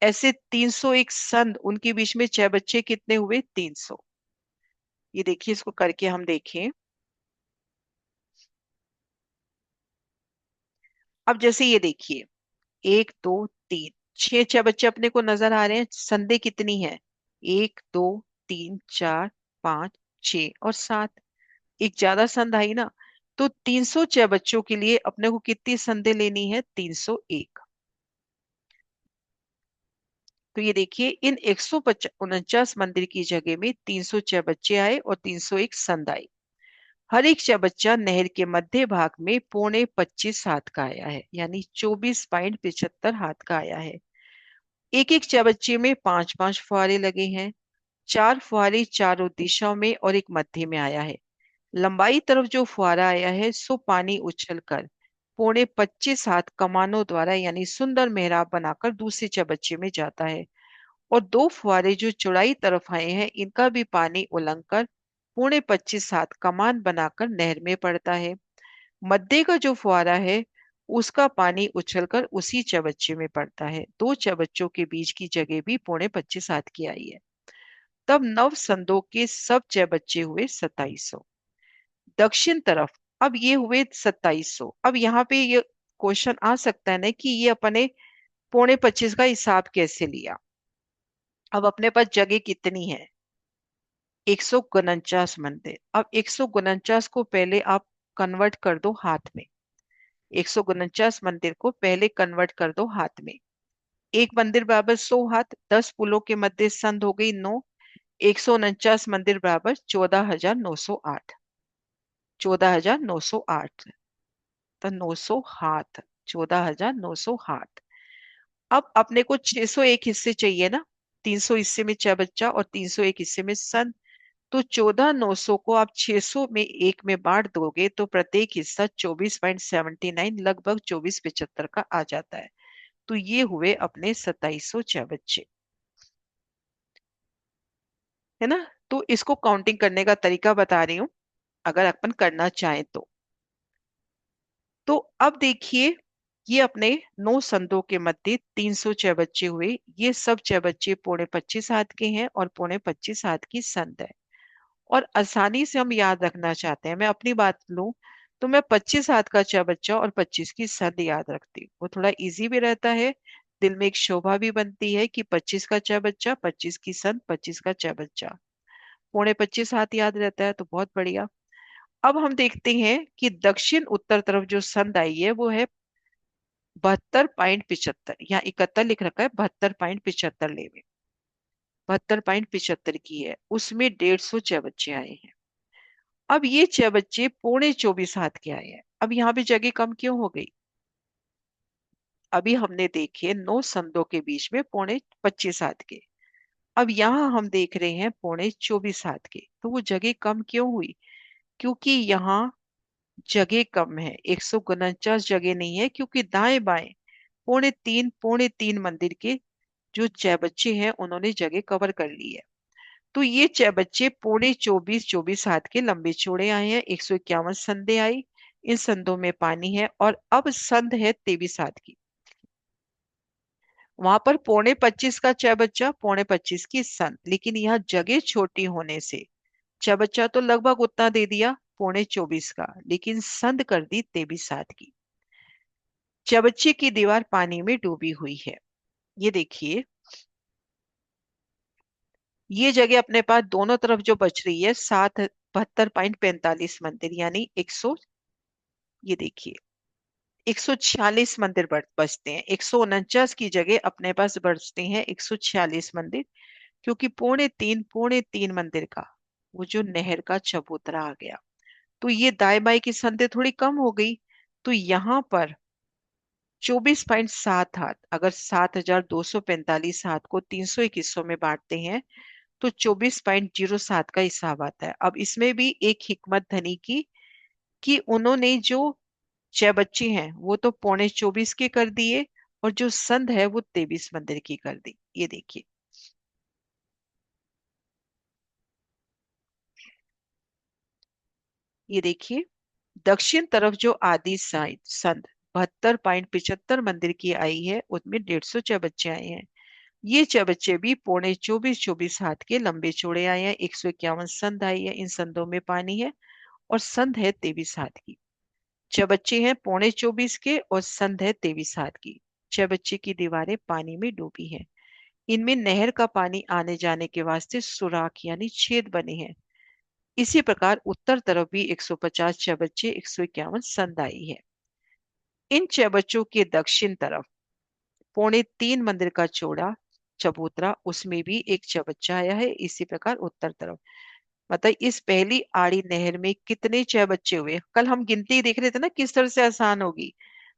ऐसे 301 संध, उनके बीच में 6 बच्चे कितने हुए? 300। ये देखिए, इसको करके हम देखें। अब जैसे ये देखिए, 1 2 3, 6 6 बच्चे अपने को नजर आ रहे हैं। संधे कितनी है? 1 2 3 4 5 6 और 7। एक ज्यादा संध आई ना। तो 306 बच्चों के लिए अपने को कितनी संधे लेनी है? 301। तो ये देखिए, इन 149 मंदिर की जगह में 306 बच्चे आए और 301 संध आई। हर एक बच्चा नहर के मध्य भाग में 25 हाथ का आया है, यानी 24.75 हाथ का आया है। एक एक बच्चे में 5 5 फुहारे लगे हैं। 4 फुहारे चारों दिशाओं में और एक मध्य में आया है। लंबाई तरफ जो फुहारा आया है सो पानी उछलकर 25 हाथ कमानों द्वारा यानी सुंदर मेहराब बनाकर दूसरे चबच्चे में जाता है। और 2 फुहारे जो चौड़ाई तरफ आए हैं इनका भी पानी उलंघकर 25 हाथ कमान बनाकर नहर में पड़ता है। मध्य का जो फुहारा है उसका पानी उछलकर उसी चबच्चे में पड़ता है। 2 चबच्चों के बीच की जगह भी 25 हाथ की आई है। तब नव संदों के सब चबच्चे हुए 2700। दक्षिण तरफ अब ये हुए 2700। अब यहाँ पे ये क्वेश्चन आ सकता है ना कि ये अपने 25 का हिसाब कैसे लिया। अब अपने पास जगह कितनी है? 149 मंदिर। अब 149 को पहले आप कन्वर्ट कर दो हाथ में। 149 मंदिर को पहले कन्वर्ट कर दो हाथ में। एक मंदिर बराबर 100 हाथ। 10 पुलों के मध्य संध हो गई 9। 149 मंदिर बराबर 14,908। 14,908। तो 900 हाथ। 14,900 हाथ। अब अपने को 601 हिस्से चाहिए ना। 300 हिस्से में 6 बच्चा और 301 हिस्से में सन। तो 14,900 को आप 600 में एक में बांट दोगे तो प्रत्येक हिस्सा 24.79 लगभग 24.75 का आ जाता है। तो ये हुए अपने 2706 है ना। तो इसको काउंटिंग करने का तरीका बता रही हूं, अगर अपन करना चाहें तो अब देखिए, ये अपने 9 संदों के मध्य 306 बच्चे हुए। ये सब 6 बच्चे 25 हाथ के हैं और 25 हाथ की संद है। और आसानी से हम याद रखना चाहते हैं, मैं अपनी बात लूं तो मैं 25 हाथ का 6 बच्चा और 25 की संद याद रखती हूँ। वो थोड़ा इजी भी रहता है, दिल में एक शोभा भी बनती है कि 25 का 6 बच्चा, 25 की संद, 25 का 6 बच्चा। 25 हाथ याद रहता है तो बहुत बढ़िया। अब हम देखते हैं कि दक्षिण उत्तर तरफ जो संद आई है वो है 72.75, यहाँ 71 लिख रखा है, 72.75 लेवे, 72.75 की है। उसमें 150 बच्चे आए हैं। अब ये 6 बच्चे 24.25 हाथ के आए हैं। अब यहाँ पे जगह कम क्यों हो गई? अभी हमने देखे 9 संदों के बीच में 25 हाथ के। अब यहाँ हम देख रहे हैं 24.25 हाथ के, तो वो जगह कम क्यों हुई? क्योंकि यहाँ जगह कम है, 149 जगह नहीं है, क्योंकि दाएं बाएं 3.25 मंदिर के जो 6 बच्चे हैं उन्होंने जगह कवर कर ली है। तो ये 6 बच्चे 24.24 हाथ के लंबे चौड़े आए हैं। 151 संधे आई। इन संधों में पानी है और अब संध है 23 हाथ की। वहां पर 25.25 का 6 बच्चा, 25.25 की संध, लेकिन यहाँ जगह छोटी होने से 6 बच्चा तो लगभग उतना दे दिया, 24.5 का, लेकिन संध कर दी 23.7 की। चबच्चे की दीवार पानी में डूबी हुई है। ये देखिए, ये जगह अपने पास दोनों तरफ जो बच रही है 72.45 मंदिर, यानी 100, ये देखिए 146 मंदिर बचते हैं। 149 की जगह अपने पास बचते हैं 146 मंदिर, क्योंकि पौने तीन मंदिर का वो जो नहर का चबूतरा आ गया। तो ये दाएं बाएं की संधि थोड़ी कम हो गई। तो यहाँ पर 24.7 हाथ, अगर 7,245 हाथ को 301 हिस्सों में बांटते हैं तो 24.07 का हिसाब आता है। अब इसमें भी एक हिकमत धनी की कि उन्होंने जो छह बच्चे हैं वो तो 24.5 के कर दिए, और जो संध है वो 23 मंदिर की कर दी। ये देखिए, ये देखिए दक्षिण तरफ जो आदि साइड संध 72.75 मंदिर की आई है, उसमें 150 चबच्चे आए हैं। ये चबच्चे भी 24.24 हाथ के लंबे चौड़े आए हैं। 151 संध आई है, इन संधों में पानी है, और संध है 23 हाथ की। चबच्चे हैं 24.5 के और संध है 23 हाथ की। चबच्चे की दीवारें पानी में डूबी हैं। इनमें नहर का पानी आने जाने के वास्ते सुराख यानी छेद बने हैं। इसी प्रकार उत्तर तरफ भी 150 चबच्चे, 151 संध आई है। इन चबच्चों के दक्षिण तरफ 3.25 मंदिर का चौड़ा चबूतरा, उसमें भी एक चबच्चा आया है। इसी प्रकार उत्तर तरफ, मतलब इस पहली आड़ी नहर में कितने चबच्चे हुए। कल हम गिनती देख रहे थे ना किस तरह से आसान होगी,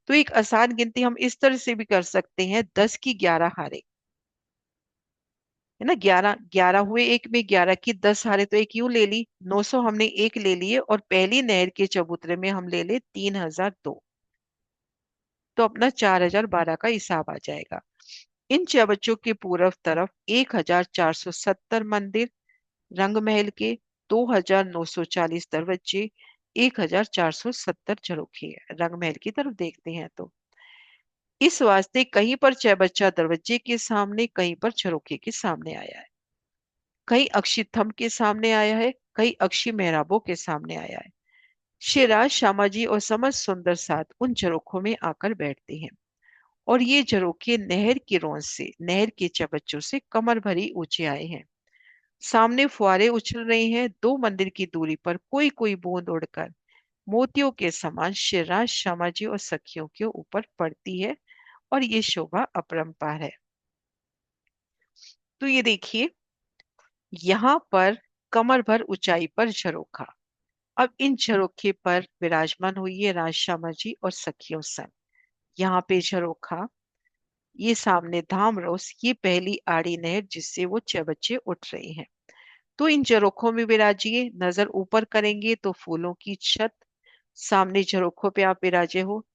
तो एक आसान गिनती हम इस तरह से भी कर सकते हैं। 10 की 11 हारे, है ना, 11 11 हुए, एक में 11 की 10 हारे, तो एक यूं ले ली। 900 हमने एक ले लिए, और पहली नहर के चबूतरे में हम ले ले 3002, तो अपना 4012 का हिसाब आ जाएगा। इन चबच्चों के पूर्व तरफ 1470 मंदिर रंग महल के, 2940 दरवाजे, 1470 झरोखे हैं। रंग महल की तरफ देखते हैं तो इस वास्ते कहीं पर चौबच्चा दरवाजे के सामने, कहीं पर झरोखे के सामने आया है, कहीं अक्षी थंभ के सामने आया है, कहीं अक्षी मेहराबों के सामने आया है। शिवराज शामाजी और समस्त सुंदर साथ उन झरोखों में आकर बैठते हैं, और ये झरोखे नहर की रौंद से, नहर के चबच्चों से कमर भरी ऊंचे आए हैं। सामने फुआरे उछल रहे हैं। 2 मंदिर की दूरी पर कोई कोई बूंद उड़कर मोतियों के समान शिवराज शामाजी और सखियों के ऊपर पड़ती है, और ये शोभा अपरंपार है। तो ये देखिए, यहाँ पर कमर भर ऊंचाई पर झरोखा। अब इन झरोखे पर विराजमान हुई है राज शामाजी और सखियों संग। यहाँ पे झरोखा, ये सामने धामरोस, ये पहली आड़ी नहर जिससे वो चबच्चे उठ रहे हैं। तो इन झरोखों में विराजिए। नजर ऊपर करेंगे तो फूलों की छत, सामने झरोखों पे आप विराजे हो,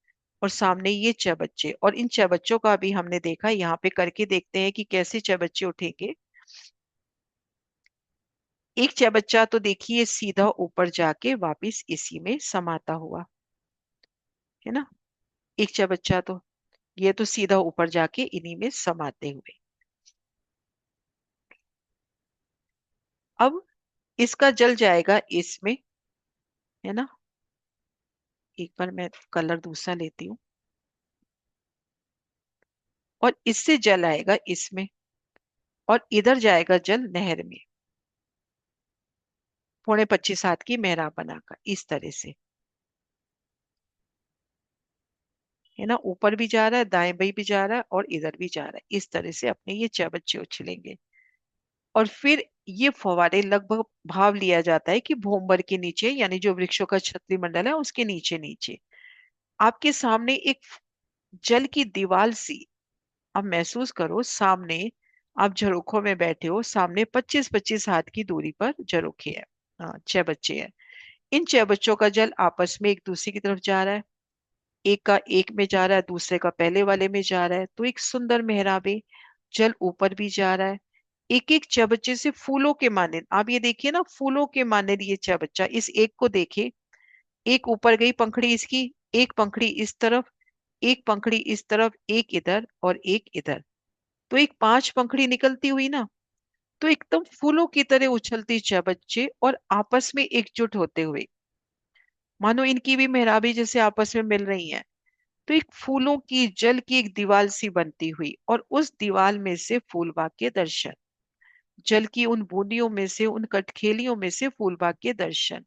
और सामने ये चबच्चे। और इन चबच्चों का भी हमने देखा, यहाँ पे करके देखते हैं कि कैसे चबच्चे उठेंगे। एक चबच्चा तो देखिए सीधा ऊपर जाके वापिस इसी में समाता हुआ, है ना। एक चबच्चा तो, ये तो सीधा ऊपर जाके इन्हीं में समाते हुए। अब इसका जल जाएगा इसमें, है ना। एक बार मैं कलर दूसरा लेती हूँ, और इससे जल आएगा इसमें, और इधर जाएगा जल नहर में, 25.5 की मेहराब बनाकर इस तरह से, है ना। ऊपर भी जा रहा है, दाएं बाई भी जा रहा है, और इधर भी जा रहा है। इस तरह से अपने ये चबच्चे उछलेंगे, और फिर ये फव्वारे लगभग भाव लिया जाता है कि भोंबर के नीचे, यानी जो वृक्षों का छतरी मंडल है उसके नीचे नीचे आपके सामने एक जल की दीवार सी। अब महसूस करो, सामने आप झरोखों में बैठे हो, सामने 25-25 हाथ की दूरी पर झरोखे है। हाँ, छह बच्चे हैं। इन छह बच्चों का जल आपस में एक दूसरे की तरफ जा रहा है। एक का एक में जा रहा है, दूसरे का पहले वाले में जा रहा है, तो एक सुंदर मेहराबे। जल ऊपर भी जा रहा है। एक एक चबच्चे से फूलों के माने, आप ये देखिए ना, फूलों के माने ये चबच्चा, इस एक को देखे, एक ऊपर गई पंखड़ी इसकी, एक पंखड़ी इस तरफ, एक पंखड़ी इस तरफ, एक इधर और एक इधर, तो एक 5 पंखड़ी निकलती हुई ना। तो एकदम फूलों की तरह उछलती चबच्चे और आपस में एकजुट होते हुए मानो इनकी भी मेहराबें जैसे आपस में मिल रही हैं। तो एक फूलों की जल की एक दीवार सी बनती हुई, और उस दीवार में से फूलबाग के दर्शन। जल की उन बूंदियों में से, उन कटखेलियों में से फूलबाग के दर्शन।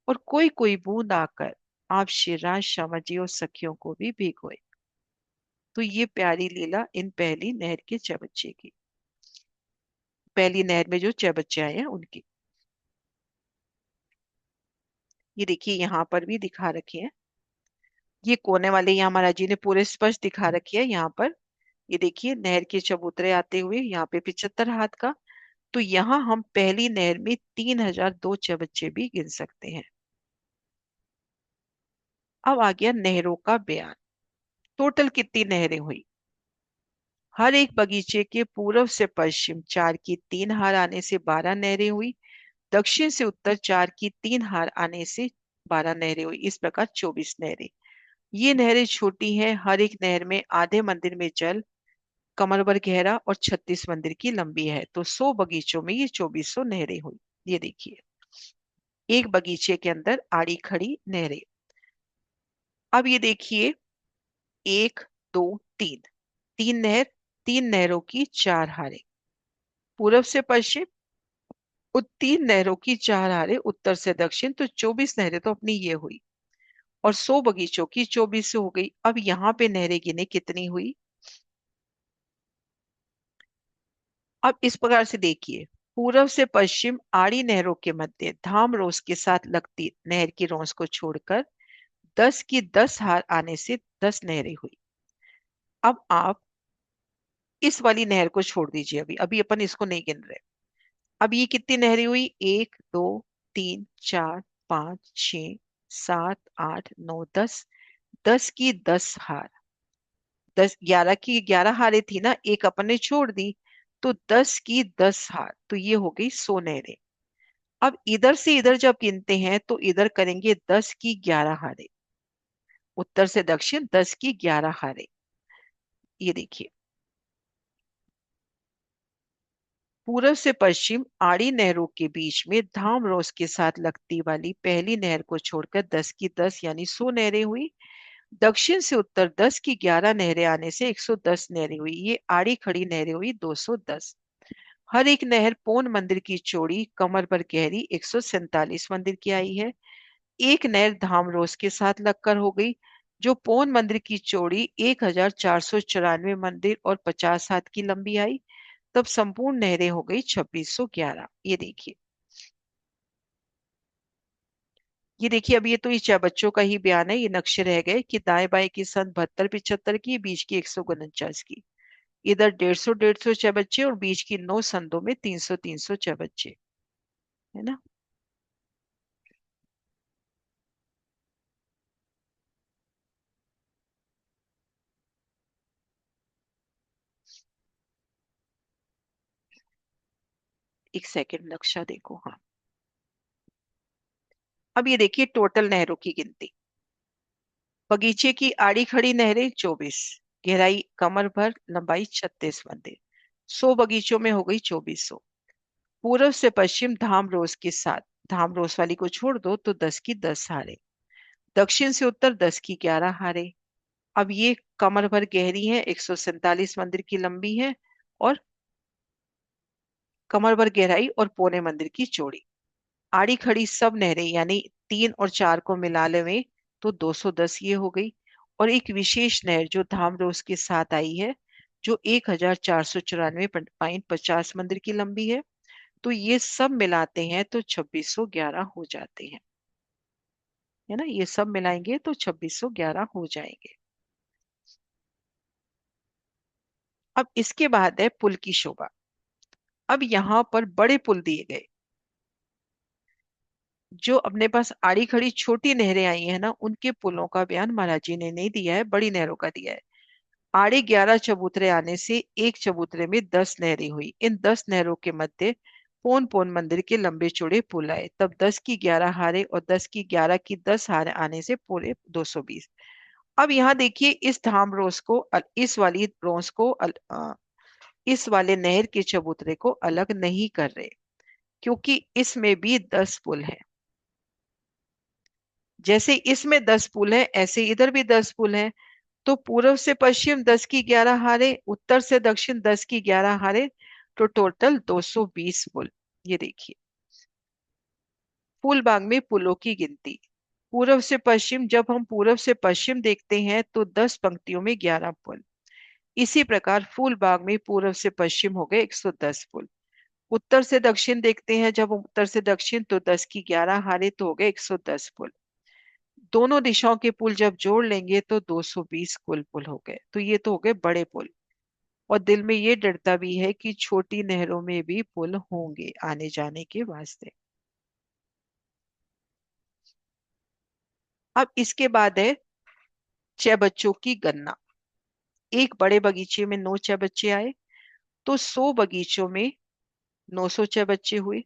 और कोई कोई बूंद आकर आप शिवराज श्यामा जी और सखियों को भी भिगोए। तो ये प्यारी लीला इन पहली नहर के चबच्चे की, पहली नहर में जो चबच्चे आए हैं उनकी। ये देखिए यहाँ पर भी दिखा रखे हैं। ये कोने वाले यहाँ महाराज जी ने पूरे स्पष्ट दिखा रखी है यहाँ पर। ये देखिए नहर के चबूतरे आते हुए यहाँ पे 75 हाथ का। तो यहाँ हम पहली नहर में 3002 चबच्चे भी गिन सकते हैं। अब आ गया नहरों का बयान। टोटल कितनी नहरें हुई? हर एक बगीचे के पूर्व से पश्चिम चार की तीन हार आने से 12 नहरें हुई। दक्षिण से उत्तर चार की तीन हार आने से 12 नहरें हुई। इस प्रकार 24 नहरें। ये नहरें छोटी हैं। हर एक नहर में आधे मंदिर में जल कमर भर गहरा और 36 मंदिर की लंबी है। तो 100 बगीचों में ये 2400 नहरें हुई। ये देखिए एक बगीचे के अंदर आड़ी खड़ी नहरें। अब ये देखिए एक, दो, तीन, तीन नहर, तीन नहरों की चार हारें पूर्व से पश्चिम, तीन नहरों की चार हारें उत्तर से दक्षिण। तो 24 नहरें तो अपनी ये हुई। और 100 बगीचों की 24 हो गई। अब यहाँ पे नहरें गिने कितनी हुई। अब इस प्रकार से देखिए, पूर्व से पश्चिम आड़ी नहरों के मध्य धाम रोस के साथ लगती नहर की रोस को छोड़कर 10 की 10 हार आने से 10 नहरें हुई। अब आप इस वाली नहर को छोड़ दीजिए, अभी अभी अपन इसको नहीं गिन रहे। अब ये कितनी नहरें हुई? एक, दो, तीन, चार, पांच, छ, सात, आठ, नौ, 10। 10 की 10 हार, 10 11 की 11 हारें थी ना, एक अपन ने छोड़ दी। तो 10 की 10 हार, तो ये हो गई 100 नहरें। अब इधर से इधर जब गिनते हैं तो इधर करेंगे 10 की 11 हारें, उत्तर से दक्षिण 10 की 11 हारें। ये देखिए पूर्व से पश्चिम आड़ी नहरों के बीच में धाम रोस के साथ लगती वाली पहली नहर को छोड़कर 10 की 10 यानी 100 नहरें हुई। दक्षिण से उत्तर 10 की 11 नहरें आने से 110 नहरें हुई। ये आड़ी खड़ी नहरें हुई 210। हर एक नहर पौन मंदिर की चौड़ी कमर पर गहरी 147 मंदिर की आई है। एक नहर धामरोस के साथ लगकर हो गई, जो पौन मंदिर की चौड़ी 1494 मंदिर और 50 हाथ की लंबी आई। तब संपूर्ण नहरें हो गई 2611। ये देखिए, ये देखिए अब ये तो इस बच्चों का ही बयान है। ये नक्शे रह गए कि दाएं बाएं की सन 72 75 की, बीच की 149 की। इधर 150 बच्चे और बीच की 9 संदों में 300 बच्चे, है ना। एक सेकंड नक्शा देखो। हाँ, अब ये देखिए टोटल नहरों की गिनती। बगीचे की आड़ी खड़ी नहरें 24, गहराई कमर भर, लंबाई 36 मंदिर। 100 बगीचों में हो गई 2400। पूर्व से पश्चिम धाम रोज के साथ, धाम रोज वाली को छोड़ दो तो 10 की 10 हारे। दक्षिण से उत्तर 10 की 11 हारे। अब ये कमर भर गहरी है, 147 मंदिर की लंबी है, और कमर भर गहराई और पौने मंदिर की चौड़ी। आड़ी खड़ी सब नहरें यानी तीन और चार को मिला लें तो 210 ये हो गई। और एक विशेष नहर जो धामरोस के साथ आई है, जो 1494.50 मंदिर की लंबी है। तो ये सब मिलाते हैं तो 2611 हो जाते हैं, है ना। ये सब मिलाएंगे तो 2611 हो जाएंगे। अब इसके बाद है पुल की शोभा। अब यहाँ पर बड़े पुल दिए गए। जो अपने पास आड़ी खड़ी छोटी नहरें आई हैं ना, उनके पुलों का बयान महाराज जी ने नहीं दिया है, बड़ी नहरों का दिया है। आड़े 11 चबूतरे आने से एक चबूतरे में 10 नहरें हुई। इन 10 नहरों के मध्य पौन पौन मंदिर के लंबे चौड़े पुल आए। तब 10 की 11 हारे और 10 की 11 की 10 हारे आने से पूरे 220। अब यहाँ देखिए इस धाम रोस को इस वाली रोस को इस वाले नहर के चबूतरे को अलग नहीं कर रहे, क्योंकि इसमें भी 10 पुल है। जैसे इसमें 10 पुल है, ऐसे इधर भी 10 पुल है। तो पूर्व से पश्चिम 10 की 11 हारे, उत्तर से दक्षिण 10 की 11 हारे, तो टोटल 220 पुल। ये देखिए, फूलबाग में पुलों की गिनती। पूर्व से पश्चिम, जब हम पूर्व से पश्चिम देखते हैं तो 10 पंक्तियों में 11 पुल। इसी प्रकार फूलबाग में पूर्व से पश्चिम हो गए 110 पुल। उत्तर से दक्षिण देखते हैं, जब हम उत्तर से दक्षिण, तो 10 की 11 हारे, तो हो गए 110 पुल। दोनों दिशाओं के पुल जब जोड़ लेंगे तो 220 कुल पुल हो गए। तो ये तो हो गए बड़े पुल। और दिल में ये डरता भी है कि छोटी नहरों में भी पुल होंगे आने जाने के वास्ते। अब इसके बाद है चयबच्चों की गणना। एक बड़े बगीचे में 9 चयबच्चे आए, तो 100 बगीचों में 900 चयबच्चे हुए।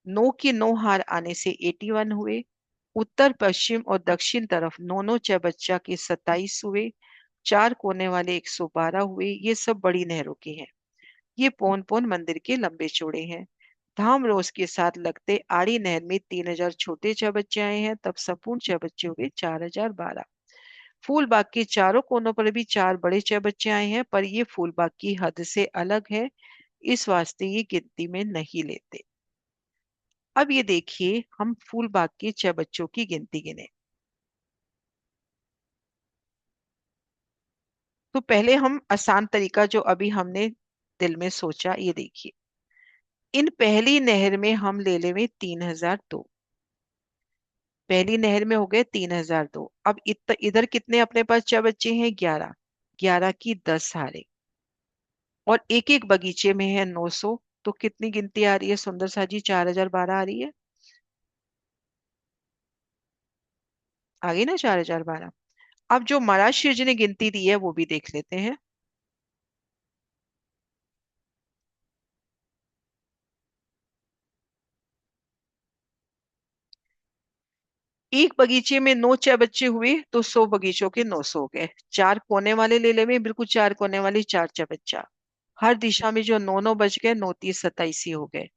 9 की 9 हार आने से 81 हुए। उत्तर पश्चिम और दक्षिण तरफ नौ नौ चयबच्चा के 27 हुए। 4 कोने वाले 112 हुए। ये सब बड़ी नहरों के हैं। ये पौन पौन मंदिर के लंबे चौड़े हैं। धाम रोज के साथ लगते आड़ी नहर में 3000 छोटे चौबच्चे आए हैं, तब संपूर्ण चौबच्चे हुए 4012। फूल बाग के चारों कोनों पर भी 4 बड़े चौबच्चे आए हैं, पर ये फूल बाग की हद से अलग है, इस वास्ते ये गिनती में नहीं लेते। अब ये देखिए, हम फूल बाग के चौबच्चों की गिनती गिने। तो पहले हम आसान तरीका जो अभी हमने दिल में सोचा, ये देखिए। इन पहली नहर में हम ले लेंगे 3002। पहली नहर में हो गए 3002। अब इधर कितने अपने पास चार बच्चे हैं? 11। 11 की 10 हारे। और एक एक बगीचे में है 900। तो कितनी गिनती आ रही है सुंदर सा जी? 4012 आ रही है। आ गई ना 4012? अब जो महाराज जी ने गिनती दी है वो भी देख लेते हैं। एक बगीचे में 9 बच्चे हुए, तो 100 बगीचों के 900 हो गए। 4 कोने वाले ले ले, बिल्कुल 4 कोने वाली 4 बच्चा। हर दिशा में जो 9 9 बच गए, 9 3 27 हो गए।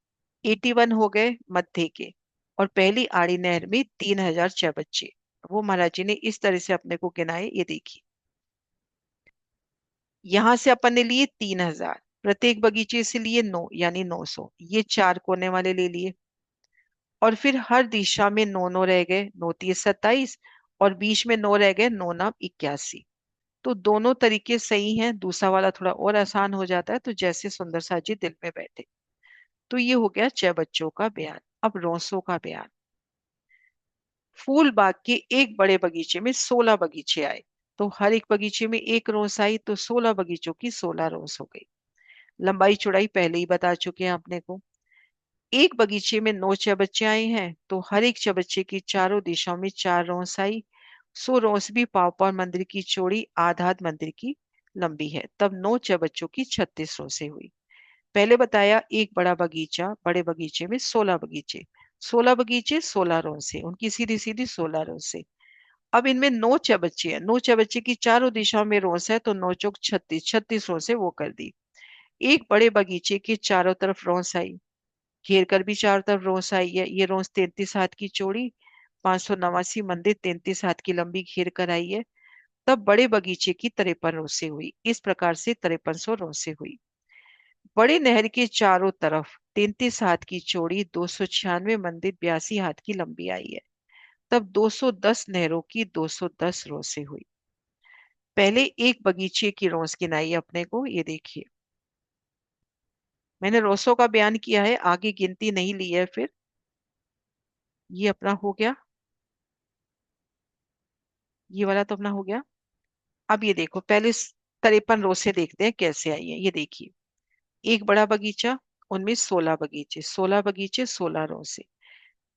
81 हो गए मध्य के। और पहली आड़ी नहर में 3006 बच्चे। वो महाराज जी ने इस तरह से अपने को गिनाए, ये देखिए। यहां से अपन ने लिए 3000, प्रत्येक बगीचे से लिए 9 यानी 900। ये 4 कोने वाले ले लिए। और फिर हर दिशा में 9 9 रह गए, 9 3 27। और बीच में 9 रह गए, 9 9 81। तो दोनों तरीके सही हैं। दूसरा वाला थोड़ा और आसान हो जाता है, तो जैसे सुंदर सा जी दिल में बैठे। तो ये हो गया 6 बच्चों का बयान। अब रोंसों का बयान। फूल बाग के एक बड़े बगीचे में 16 बगीचे आए, तो हर एक बगीचे में एक रोस आई, तो 16 बगीचों की 16 रोस हो गई। लंबाई चौड़ाई पहले ही बता चुके हैं अपने को। एक बगीचे में 9 चबच्चे आए हैं, तो हर एक चबच्चे की चारों दिशाओं में 4 रोस आई। 100 रोस भी पाव पाव मंदिर की चौड़ी आध आध मंदिर की लंबी है, तब 9 चबच्चों की 36 रोसें हुई। पहले बताया एक बड़ा बगीचा, बड़े बगीचे में 16 बगीचे। 16 बगीचे 16 रोसे, उनकी सीधी सीधी 16 रोसे। अब इनमें 9 चबच्चे हैं। 9 चबच्चे की चारों दिशाओं में रोस है, तो 9 चौक 36, 36 रोसे वो कर दी। एक बड़े बगीचे के चारों तरफ रोस आई, घेर कर भी चारों तरफ रोस आई है। ये रोस 33 हाथ की चौड़ी, 589 मंदिर 33 हाथ की लंबी घेर कर आई है। तब बड़े बगीचे की 53 रोसे हुई। इस प्रकार से 5300 रोसे हुई। बड़े नहर के चारों तरफ 33 हाथ की चौड़ी, 296 मंदिर 82 हाथ की लंबी आई है। तब 210 नहरों की 210 रोसे हुई। पहले एक बगीचे की रोस गिनाई अपने को, ये देखिए। मैंने रोसों का बयान किया है, आगे गिनती नहीं ली है। फिर ये अपना हो गया, ये वाला तो अपना हो गया। अब ये देखो, पहले 53 रोसे देखते हैं कैसे आई है, ये देखिए। एक बड़ा बगीचा, उनमें 16 बगीचे, 16 बगीचे 16 रोसे।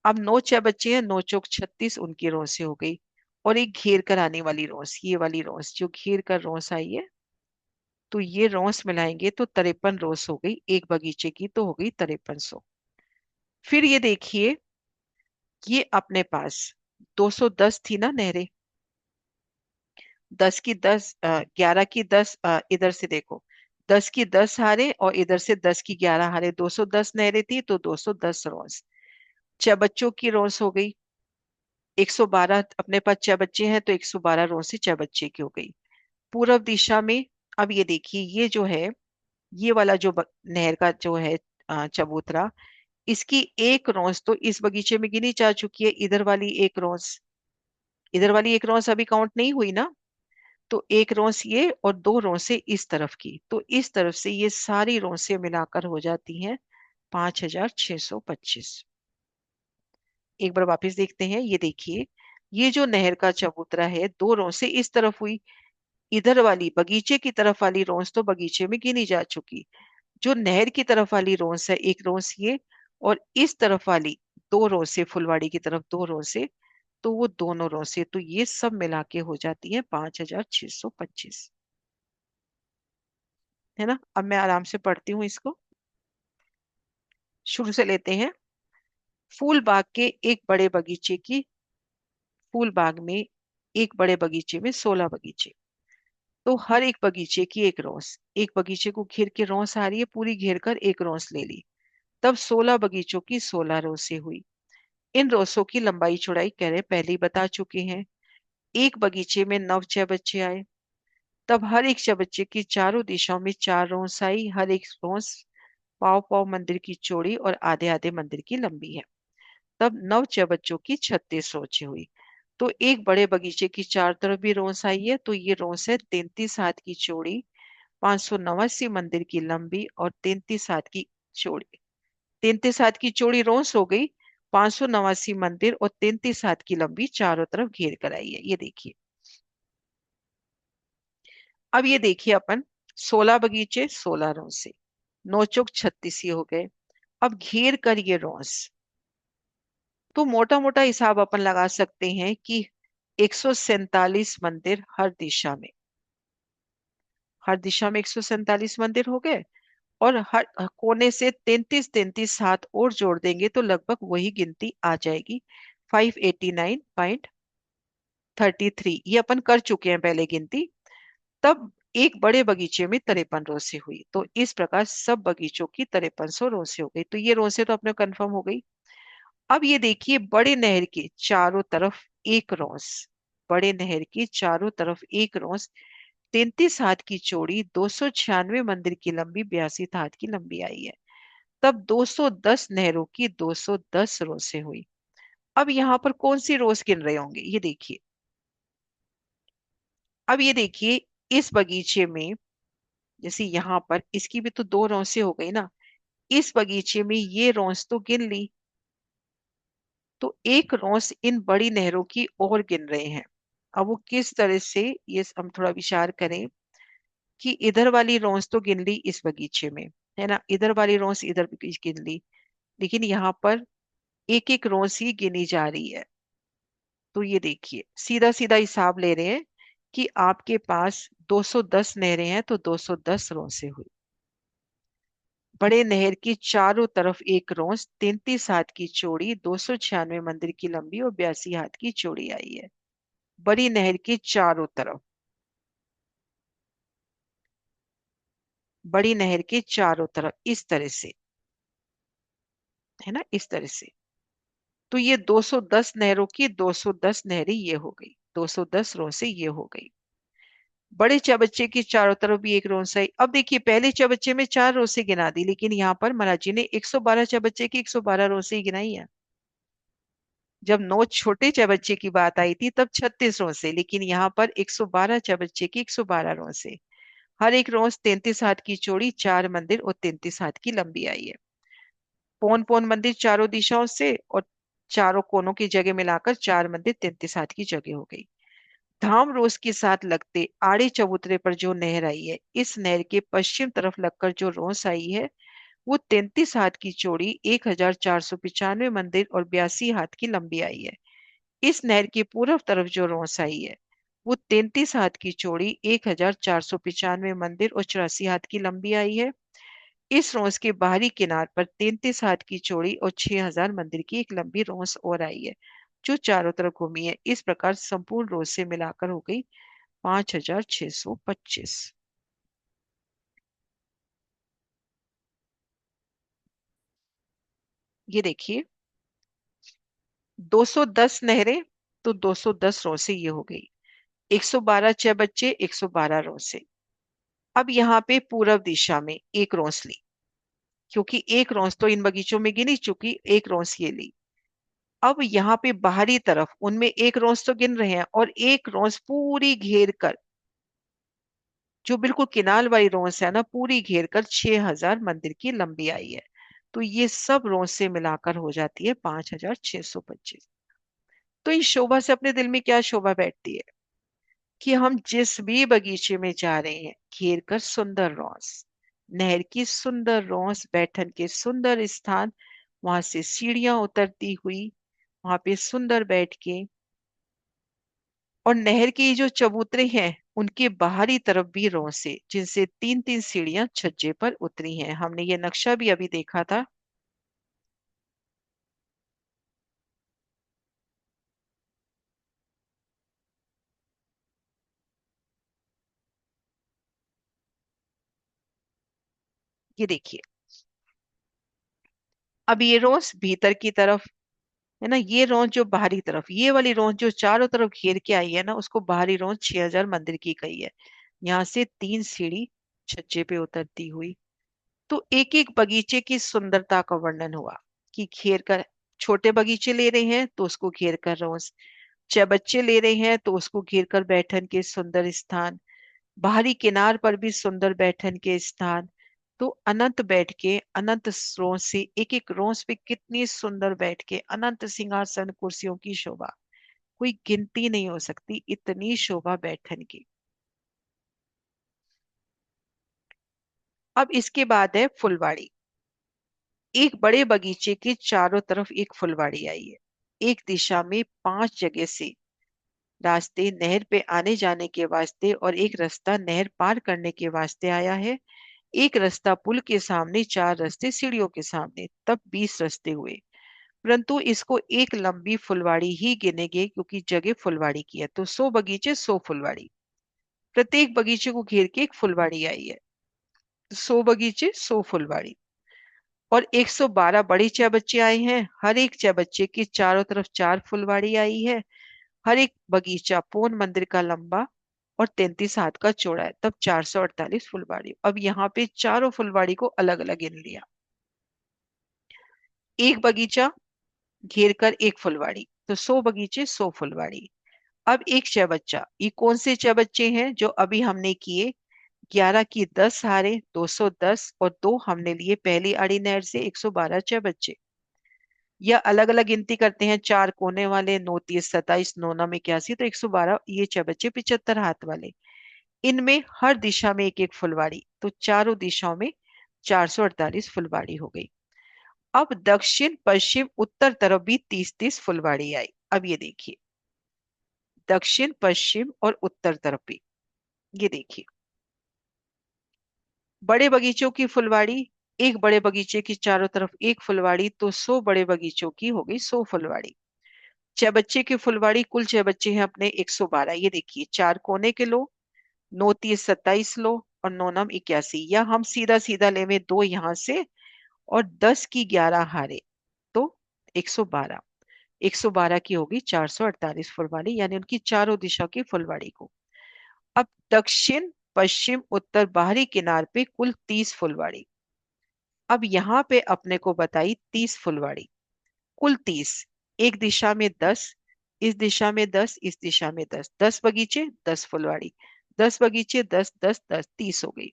अब 9 चबच्चे हैं, 9 चौक 36, उनकी रोसे हो गई। और एक घेर कर आने वाली रोस, ये वाली रोस जो घेर कर रोस आई है, तो ये रोस मिलाएंगे तो 53 रोस हो गई। एक बगीचे की तो हो गई 5300। फिर ये देखिए, ये अपने पास 210 थी ना नहरें। 10 की 10, 11 की 10, इधर से देखो। 10 की 10 हारे और इधर से 10 की 11 हारे, 210 नहरें थी, तो 210 रोस। चबच्चों की रोस हो गई 112 अपने पास 6 बच्चे हैं तो 112 रो से 6 बच्चे की हो गई। पूर्व दिशा में, अब ये देखिए, ये जो है, ये वाला जो नहर का जो है चबूतरा, इसकी एक रोंस तो इस बगीचे में गिनी जा चुकी है। इधर वाली एक रोंस अभी काउंट नहीं हुई ना। तो एक रोंस ये और दो रोंसे इस तरफ की, तो इस तरफ से ये सारी रोंसे मिलाकर हो जाती हैं 5,625। एक बार वापस देखते हैं, ये देखिए, ये जो नहर का चबूतरा है, दो रोंसे इस तरफ हुई। इधर वाली बगीचे की तरफ वाली रोंस तो बगीचे में गिनी जा चुकी। जो नहर की तरफ वाली रोंस है, एक रोंस ये, और इस तरफ वाली दो रोंसे, फुलवाड़ी की तरफ दो रोंसे, तो वो दोनों रोंसे, तो ये सब मिला के हो जाती है 5,625। है ना। अब मैं आराम से पढ़ती हूँ इसको, शुरू से लेते हैं। फूल बाग के एक बड़े बगीचे की फूल बाग में एक बड़े बगीचे में 16 बगीचे, तो हर एक बगीचे की एक रोस। एक बगीचे को घेर के रोस आ रही है, पूरी घेर कर एक रोस ले ली। तब 16 बगीचों की 16 रोसें हुई। इन रोसों की लंबाई चौड़ाई कह रहे पहले ही बता चुके हैं। एक बगीचे में नव 6 बच्चे आए। तब हर एक चबच्चे की चारों दिशाओं में 4 रोस आई। हर एक रोस पाव पाव मंदिर की चौड़ी और आधे आधे मंदिर की लंबी है। तब नव चबच्चों की 36 रोजें हुई। तो एक बड़े बगीचे की चार तरफ भी रोस आई है, तो ये रोस है 33 हाथ की चौड़ी, 589 मंदिर की लंबी और 33 हाथ की चौड़ी। 33 हाथ की चौड़ी रोस हो गई, 589 मंदिर और 33 हाथ की लंबी चारों तरफ घेर कर आई है। ये देखिए, अब ये देखिए अपन, 16 बगीचे 16 रोसे, नौ चौक 36 ही हो गए। अब घेर कर ये रोस, तो मोटा मोटा हिसाब अपन लगा सकते हैं कि 147 मंदिर हर दिशा में 147 मंदिर हो गए। और हर कोने से 33-33 हाथ और जोड़ देंगे तो लगभग वही गिनती आ जाएगी, 589.33। ये अपन कर चुके हैं पहले गिनती। तब एक बड़े बगीचे में 53 रोसे हुई। तो इस प्रकार सब बगीचों की 5300 रोसे हो गई। तो ये रोसे तो अपने कंफर्म हो गई। अब ये देखिए, बड़े नहर के चारों तरफ एक रोस, बड़े नहर की चारों तरफ एक रोस, 33 हाथ की चौड़ी, 296 मंदिर की लंबी, 82 हाथ की लंबी आई है। तब 210 नहरों की 210 रोसें हुई। अब यहाँ पर कौन सी रोस गिन रहे होंगे, ये देखिए। अब ये देखिए, इस बगीचे में, जैसे यहाँ पर इसकी भी तो दो रोसें हो गई ना। इस बगीचे में ये रोस तो गिन ली, तो एक रोस इन बड़ी नहरों की और गिन रहे हैं। अब वो किस तरह से, ये हम थोड़ा विचार करें कि इधर वाली रोस तो गिन ली इस बगीचे में, है ना, इधर वाली रोस इधर भी गिन ली, लेकिन यहाँ पर एक एक रोस ही गिनी जा रही है। तो ये देखिए, सीधा सीधा हिसाब ले रहे हैं कि आपके पास 210 नहरें हैं तो 210 रोसें हुई। बड़े नहर की चारों तरफ एक रोंस, 33 हाथ की चौड़ी, 296 मंदिर की लंबी और 82 हाथ की चौड़ी आई है। बड़ी नहर की चारों तरफ, बड़ी नहर के चारों तरफ इस तरह से, है ना, इस तरह से। तो ये 210 नहरों की 210 नहरें ये हो गई, 210 रोसें ये हो गई। बड़े चबच्चे की चारों तरफ भी एक रोंसा है। अब देखिए, पहले चबच्चे में 4 रोसे गिना दी, लेकिन यहाँ पर महाराज जी ने 112 चबच्चे की 112 रोसे ही गिनाई है। जब 9 छोटे चबच्चे की बात आई थी तब 36 रोसे, लेकिन यहाँ पर 112 चबच्चे की 112 रोसे। हर एक रोस 33 हाथ की चौड़ी, 4 मंदिर और 33 हाथ की लंबी आई है। पौन पौन मंदिर चारों दिशाओं से और चारों कोनों की जगह मिलाकर 4 मंदिर 33 हाथ की जगह हो गई। धाम रोस के साथ लगते आड़े चबूतरे पर जो नहर आई है, इस नहर के पश्चिम तरफ लगकर जो रोस आई है, वो 33 हाथ की चौड़ी, 1,495 मंदिर और 82 हाथ की लंबी आई है। इस नहर की पूर्व तरफ जो रोस आई है, वो 33 हाथ की चौड़ी, 1,495 मंदिर और 84 हाथ की लंबी आई है। इस रोस के बाहरी किनार पर 33 हाथ की चौड़ी और 6,000 मंदिर की एक लंबी रोस और आई है, जो चारों तरफ घूमी है। इस प्रकार संपूर्ण रोस से मिलाकर हो गई 5,625। ये देखिए, 210 नहरें तो 210 रोसे ये हो गई। 112 बच्चे, 112 रोसे। अब यहाँ पे पूरब दिशा में एक रोस ली, क्योंकि एक रोस तो इन बगीचों में गिनी चुकी, एक रोस ये ली। अब यहाँ पे बाहरी तरफ उनमें एक रोस तो गिन रहे हैं, और एक रोस पूरी घेर कर, जो बिल्कुल किनार वाली रोस है ना, पूरी घेर कर 6000 मंदिर की लंबी आई है। तो ये सब रोस से मिलाकर हो जाती है 5625। तो इस शोभा से अपने दिल में क्या शोभा बैठती है कि हम जिस भी बगीचे में जा रहे हैं, घेर कर सुंदर रोस, नहर की सुंदर रोस, बैठन के सुंदर स्थान, वहां से सीढ़ियां उतरती हुई, वहां पे सुंदर बैठ के, और नहर के जो चबूतरे हैं उनके बाहरी तरफ भी रोसे, जिनसे तीन तीन सीढ़ियां छज्जे पर उतरी हैं। हमने ये नक्शा भी अभी देखा था। ये देखिए, अब ये रोस भीतर की तरफ है ना, ये रोंस जो बाहरी तरफ, ये वाली रोंस जो चारों तरफ घेर के आई है ना, उसको बाहरी रोंस 6000 मंदिर की कही है। यहाँ से तीन सीढ़ी छज्जे पे उतरती हुई। तो एक एक बगीचे की सुंदरता का वर्णन हुआ कि घेर कर, छोटे बगीचे ले रहे हैं तो उसको घेर कर रोंस, बच्चे ले रहे हैं तो उसको घेर कर बैठन के सुंदर स्थान, बाहरी किनार पर भी सुंदर बैठन के स्थान। तो अनंत बैठ के, अनंत रोज से एक एक रोज पे कितनी सुंदर बैठ के, अनंत सिंहासन कुर्सियों की शोभा, कोई गिनती नहीं हो सकती, इतनी शोभा बैठन की। अब इसके बाद है फुलवाड़ी। एक बड़े बगीचे के चारों तरफ एक फुलवाड़ी आई है। एक दिशा में 5 जगह से रास्ते नहर पे आने जाने के वास्ते, और एक रास्ता नहर पार करने के वास्ते आया है। एक रास्ता पुल के सामने, 4 रास्ते सीढ़ियों के सामने, तब 20 रास्ते हुए। परंतु इसको एक लंबी फुलवाड़ी ही गिनेंगे, क्योंकि जगह फुलवाड़ी की है। तो 100 बगीचे, 100 फुलवाड़ी, प्रत्येक बगीचे को घेर के एक फुलवाड़ी आई है। 100 बगीचे, 100 फुलवाड़ी। और 112 बड़े चबच्चे आए हैं, हर एक चबच्चे के चारों तरफ 4 फुलवाड़ी आई है। हर एक बगीचा पौन मंदिर का लंबा और 33 हाथ का चौड़ा है, तब 448 फुलवाड़ी। अब यहाँ पे चारों फुलवाड़ी को अलग अलग गिन लिया। एक बगीचा घेर कर एक फुलवाड़ी, तो 100 बगीचे, 100 फुलवाड़ी। अब एक चबच्चा, ये कौन से चबच्चे हैं जो अभी हमने किए? 11 की 10 हारे, 210, और 2 हमने लिए पहली आड़ी नहर से, 112 चबच्चे। या अलग अलग गिनती करते हैं, 4 कोने वाले, 9 30 27, 9 9 81, तो 112 ये चबच्चे 75 हाथ वाले। इनमें हर दिशा में एक एक फुलवाड़ी, तो चारों दिशाओं में 448 फुलवाड़ी हो गई। अब दक्षिण पश्चिम उत्तर तरफ भी 30-30 फुलवाड़ी आई। अब ये देखिए, दक्षिण पश्चिम और उत्तर तरफ भी, ये देखिए, बड़े बगीचों की फुलवाड़ी, एक बड़े बगीचे की चारों तरफ एक फुलवाड़ी, तो 100 बड़े बगीचों की हो गई 100 फुलवाड़ी। चबच्चे की फुलवाड़ी, कुल चबच्चे हैं अपने 112। ये देखिए, 4 कोने के लो, 9 30 27 लो, और 9 9 81, या हम सीधा सीधा लेवे, 2 यहाँ से और 10 की 11 हारे, तो 112। 112 की होगी 448 फुलवाड़ी, यानी उनकी चारों दिशा की फुलवाड़ी को। अब दक्षिण पश्चिम उत्तर बाहरी किनार पे कुल 30 फुलवाड़ी। अब यहाँ पे अपने को बताई 30 फुलवाड़ी, कुल 30। एक दिशा में 10, इस दिशा में 10, इस दिशा में 10, 10 बगीचे, 10 फुलवाड़ी, 10 बगीचे, 10 10 10, 30 हो गई।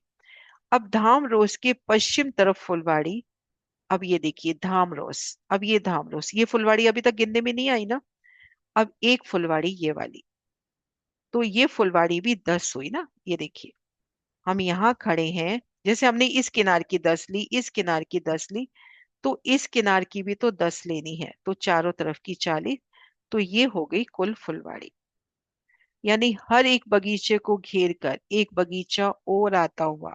अब धाम रोज के पश्चिम तरफ फुलवाड़ी। अब ये देखिए धाम रोज, अब ये धाम रोज, ये फुलवाड़ी अभी तक गिनने में नहीं आई ना। अब एक फुलवाड़ी ये वाली, तो ये फुलवाड़ी भी 10 हुई ना। ये देखिए, हम यहाँ खड़े हैं, जैसे हमने इस किनार की 10 ली, इस किनार की 10 ली, तो इस किनार की भी तो 10 लेनी है, तो चारों तरफ की 40। तो ये हो गई कुल फुलवाड़ी। यानी हर एक बगीचे को घेर कर एक बगीचा और आता हुआ,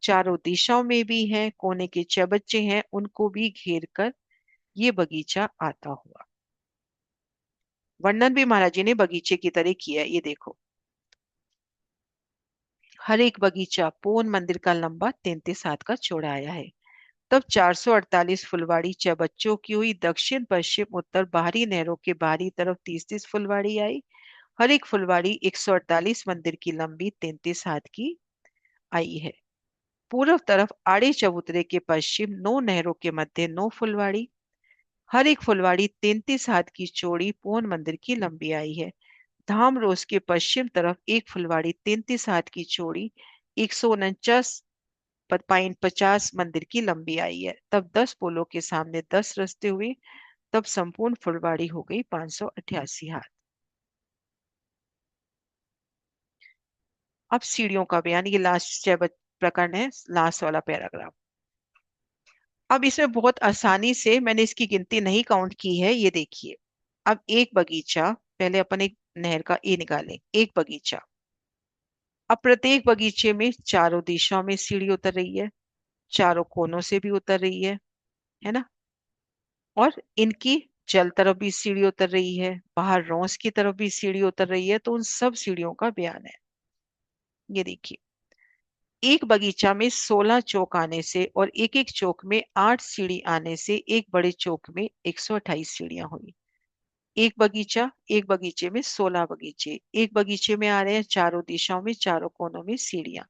चारों दिशाओं में भी है, कोने के चबच्चे हैं उनको भी घेर कर ये बगीचा आता हुआ। वर्णन भी महाराज जी ने बगीचे की तरह किया है, ये देखो, हर एक बगीचा पौन मंदिर का लंबा, 33 हाथ का चौड़ा आया है। तब 448 फुलवाड़ी चबच्चों की हुई। दक्षिण पश्चिम उत्तर बाहरी नहरों के बाहरी तरफ 30-30 फुलवाड़ी आई। हर एक फुलवाड़ी 148 मंदिर की लंबी 33 हाथ की आई है। पूर्व तरफ आड़े चबूतरे के पश्चिम 9 नहरों के मध्य 9 फुलवाड़ी। हर एक फुलवाड़ी 33 हाथ की चौड़ी पौन मंदिर की लंबी आई है। धाम रोज के पश्चिम तरफ एक फुलवाड़ी 33 हाथ की चौड़ी 149.50 मंदिर की लंबी आई है। तब 10 पुलों के सामने 10 रस्ते हुए। तब संपूर्ण फुलवाड़ी हो गई 588 हाथ। अब सीढ़ियों का बयान, ये लास्ट प्रकरण है, लास्ट वाला पैराग्राफ। अब इसमें बहुत आसानी से मैंने इसकी गिनती नहीं काउंट की है, ये देखिए। अब एक बगीचा, पहले अपन एक नहर का ए निकालें, एक बगीचा। अब प्रत्येक बगीचे में चारों दिशाओं में सीढ़ी उतर रही है, चारों कोनों से भी उतर रही है ना। और इनकी जल तरफ भी सीढ़ी उतर रही है, बाहर रॉस की तरफ भी सीढ़ी उतर रही है। तो उन सब सीढ़ियों का बयान है। ये देखिए, एक बगीचा में 16 चौक आने से और एक एक चौक में 8 सीढ़ी आने से एक बड़े चौक में 128 सीढ़ियां हुई। एक बगीचा, एक बगीचे में 16 बगीचे, एक बगीचे में आ रहे हैं चारों दिशाओं में चारों कोनों में सीढ़ियां।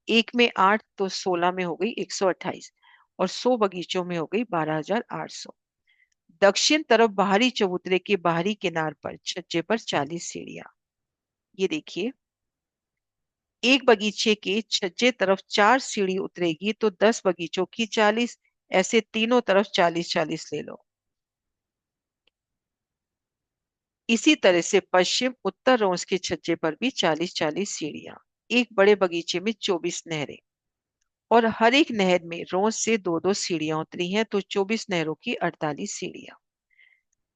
एक में 8 तो 16 में हो गई 128, और 100 बगीचों में हो गई 12,800। दक्षिण तरफ बाहरी चबूतरे के बाहरी किनार पर छज्जे पर 40 सीढ़ियां। ये देखिए, एक बगीचे के छज्जे तरफ 4 सीढ़ी उतरेगी तो 10 बगीचों की 40, ऐसे तीनों तरफ 40-40 ले लो। इसी तरह से पश्चिम उत्तर रोस के छज्जे पर भी 40-40 सीढ़ियां। एक बड़े बगीचे में 24 नहरें, और हर एक नहर में रोज से 2-2 सीढ़ियां उतरी हैं, तो 24 नहरों की 48 सीढ़ियां।